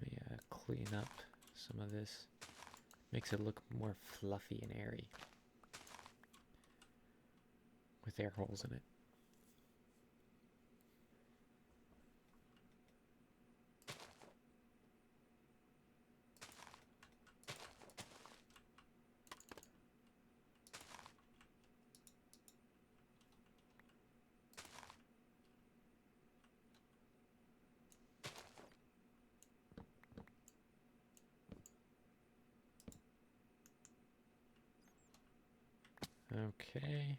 Let me clean up some of this. Makes it look more fluffy and airy, with air holes in it. Okay.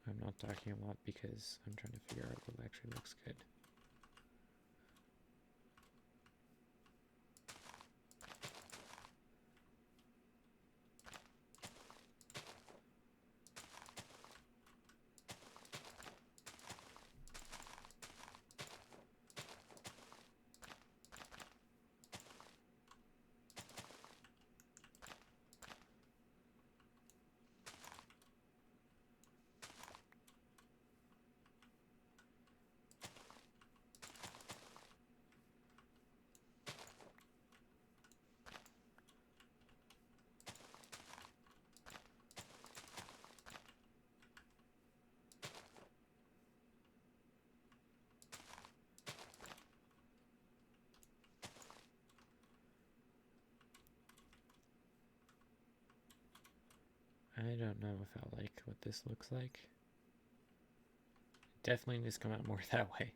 I'm not talking a lot because I'm trying to figure out what actually looks good. I don't know if I like what this looks like. Definitely needs to come out more that way.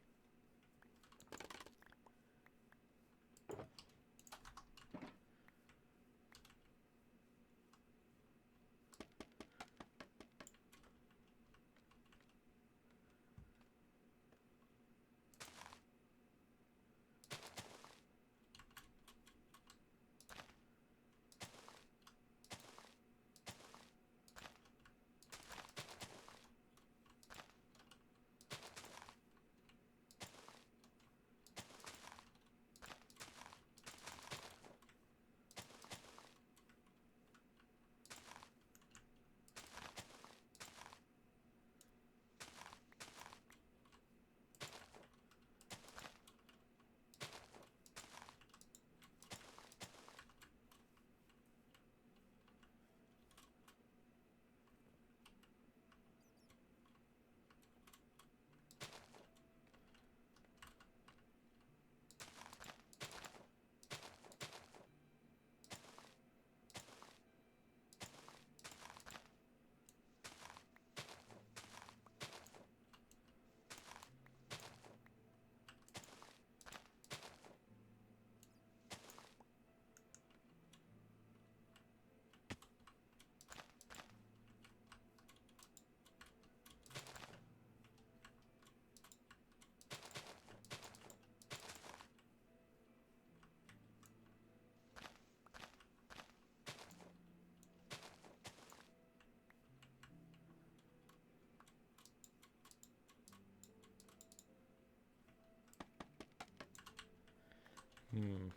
Hmm.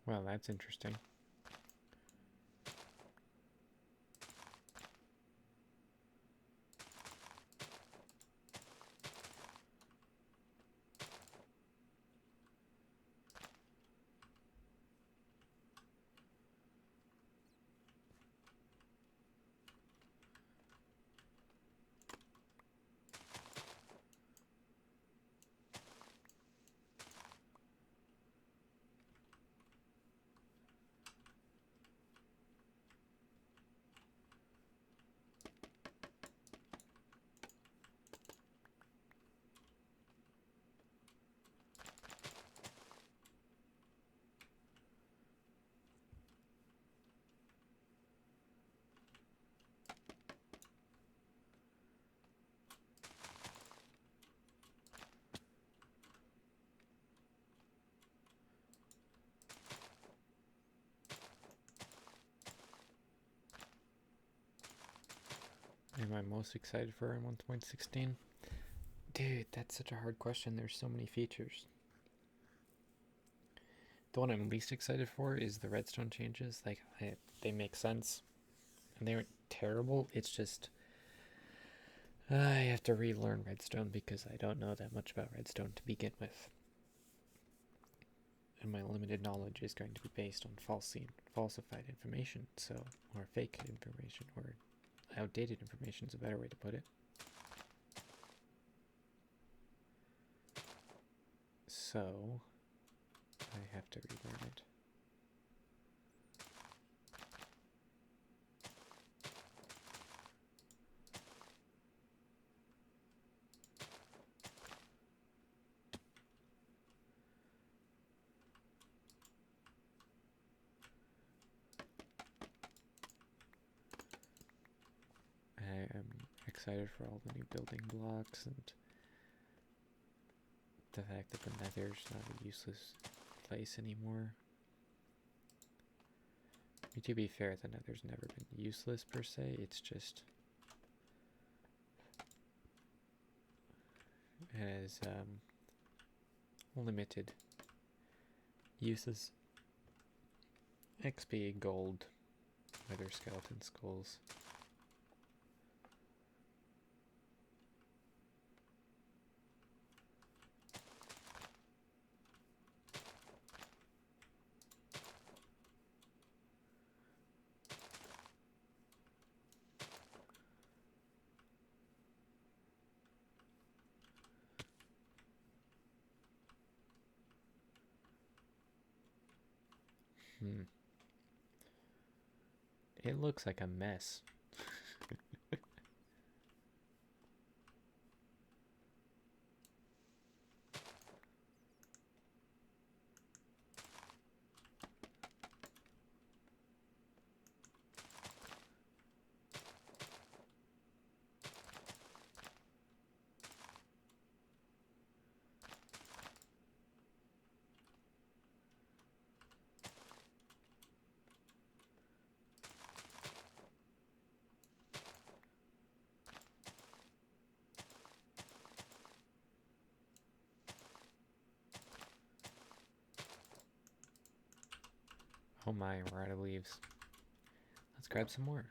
Well, that's interesting. Am I most excited for in 1.16? Dude, that's such a hard question. There's so many features. The one I'm least excited for is the redstone changes. Like, they make sense. And they aren't terrible. It's just, I have to relearn redstone because I don't know that much about redstone to begin with. And my limited knowledge is going to be based on falsified information, or fake information, or outdated information is a better way to put it. So, I have to relearn it. I am excited for all the new building blocks and the fact that the nether's not a useless place anymore. To be fair, the nether's never been useless per se, it's just has limited uses. XP, gold, wither skeleton skulls. It looks like a mess. Oh my, we're out of leaves. Let's grab some more.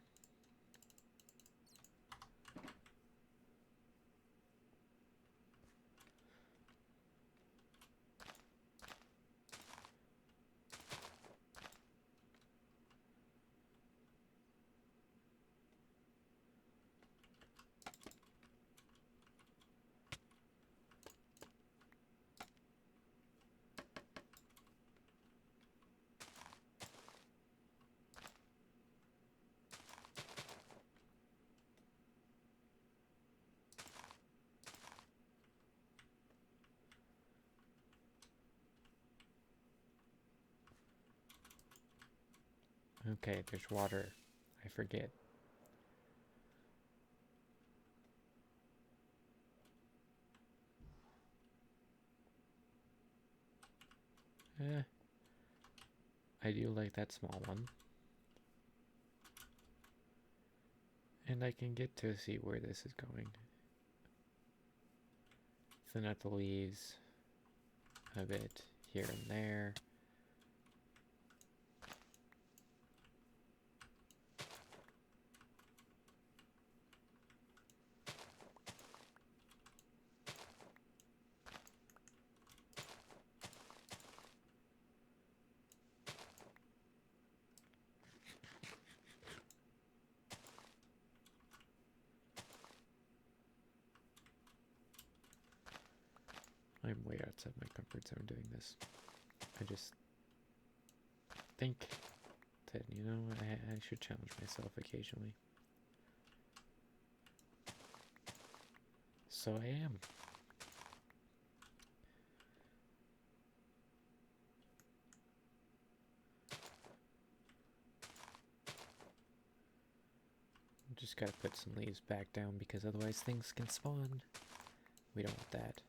Okay, there's water. I forget. I do like that small one. And I can get to see where this is going. Thin out the leaves a bit here and there. I'm way outside my comfort zone doing this. I just think that, you know, I should challenge myself occasionally. So I am. Just gotta put some leaves back down because otherwise things can spawn. We don't want that.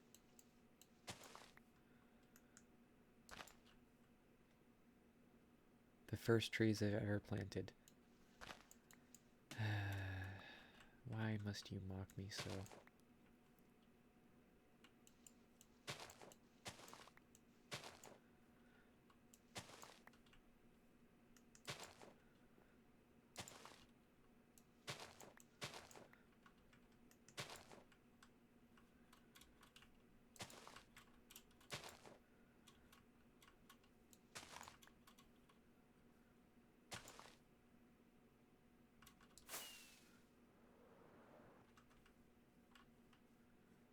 The first trees I've ever planted. Why must you mock me so?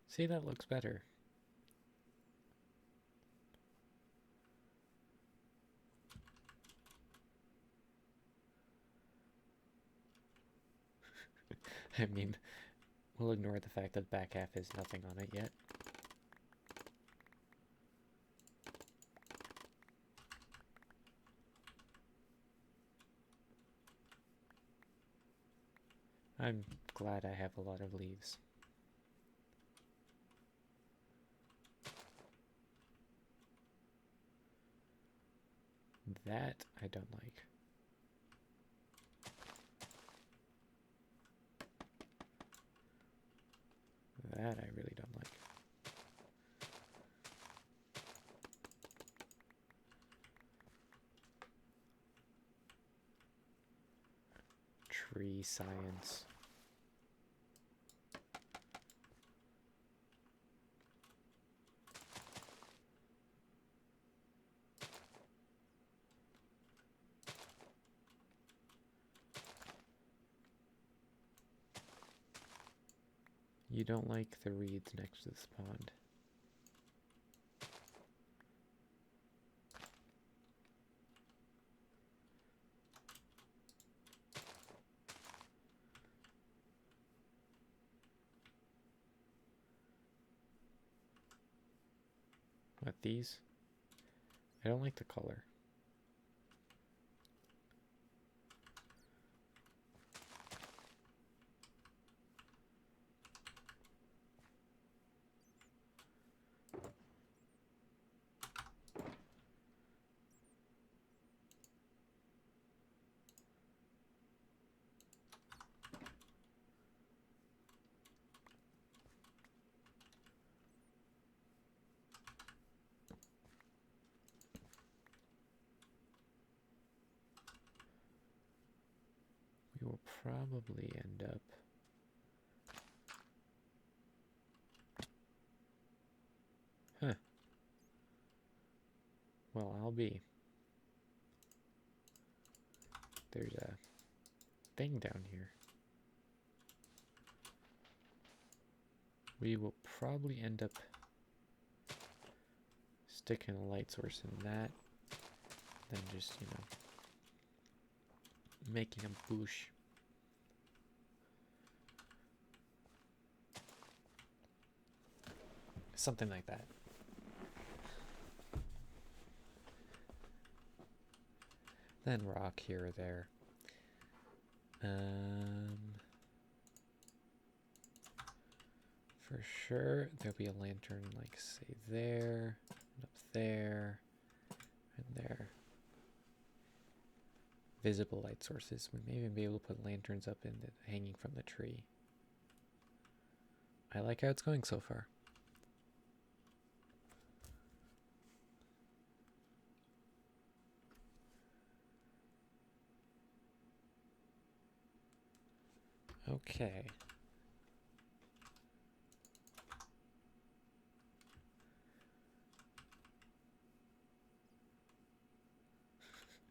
See, that looks better. I mean, we'll ignore the fact that the back half has nothing on it yet. I'm glad I have a lot of leaves. That I don't like. That I really don't like. tree science. You don't like the reeds next to this pond. What, these? I don't like the color. We will probably end up well, I'll be. There's a thing down here. We will probably end up sticking a light source in that, then just, you know, making a bush. Something like that. Then rock here or there. For sure, there'll be a lantern, like, say, there, and up there, and there. Visible light sources. We may even be able to put lanterns up in the, hanging from the tree. I like how it's going so far. Okay.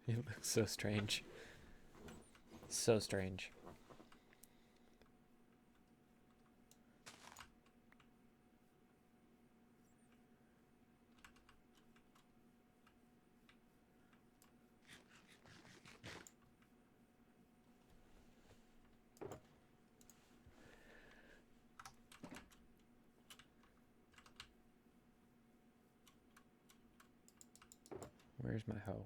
It looks so strange. So strange. Where's my hoe?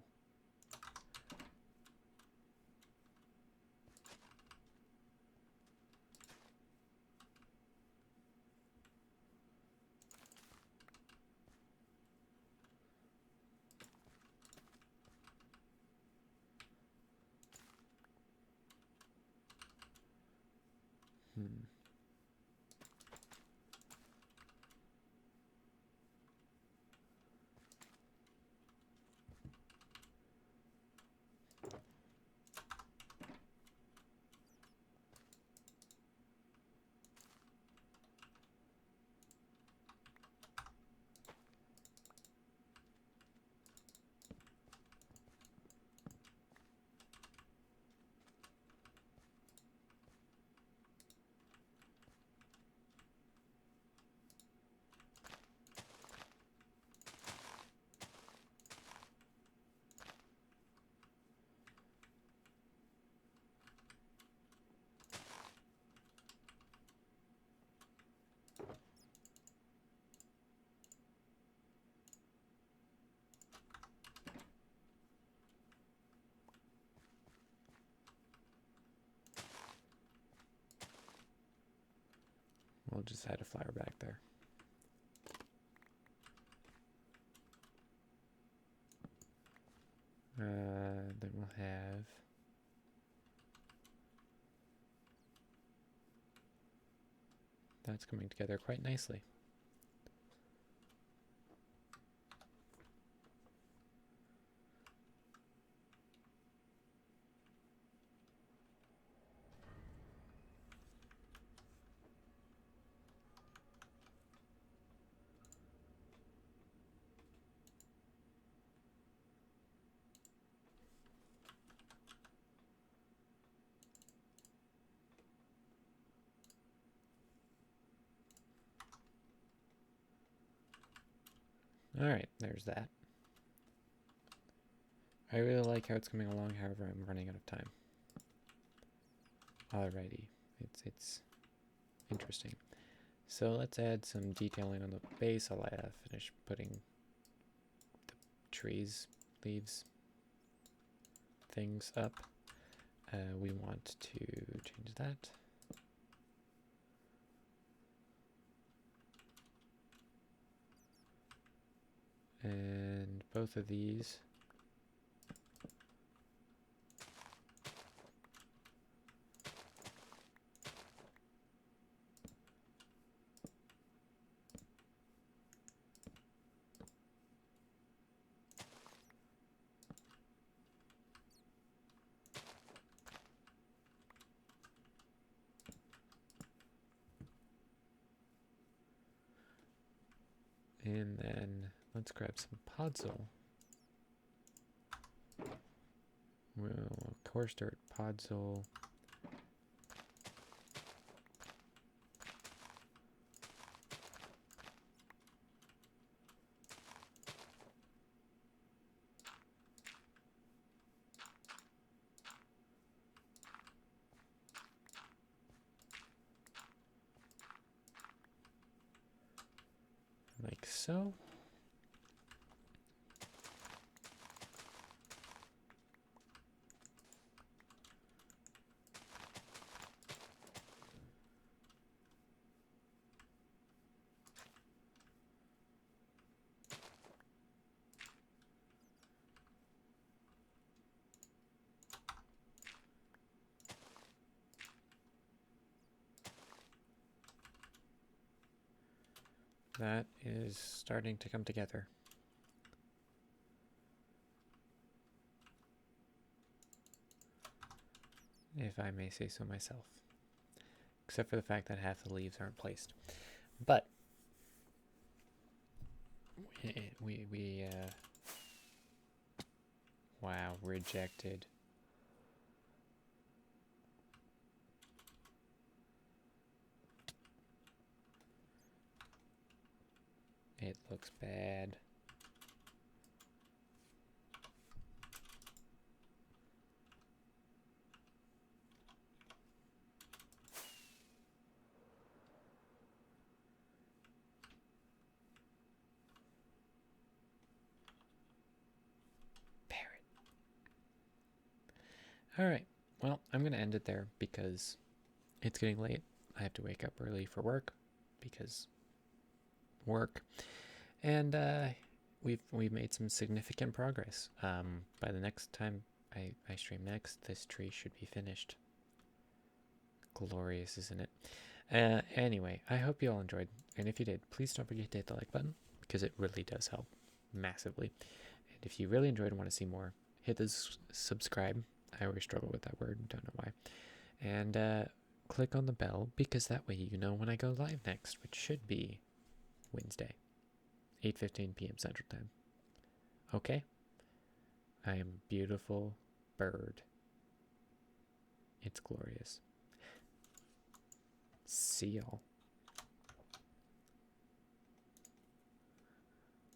We'll just add a flower back there. Then we'll have that's coming together quite nicely. Alright, there's that. I really like how it's coming along, however I'm running out of time. Alrighty, it's interesting. So let's add some detailing on the base. I'll finish putting the trees, leaves, things up. We want to change that. And both of these. And then let's grab some podzol. Well, coarse dirt, podzol. Like so. That is starting to come together. If I may say so myself. Except for the fact that half the leaves aren't placed. But wow, rejected. It looks bad. Parrot. Alright, well, I'm going to end it there because it's getting late. I have to wake up early for work because work. And we've made some significant progress. By the next time I stream next, this tree should be finished. Glorious, isn't it? Anyway, I hope you all enjoyed. And if you did, please don't forget to hit the like button because it really does help massively. And if you really enjoyed and want to see more, hit the subscribe. I always struggle with that word. Don't know why. And click on the bell because that way you know when I go live next, which should be Wednesday, 8:15 p.m. Central Time. Okay? I am a beautiful bird. It's glorious. See y'all.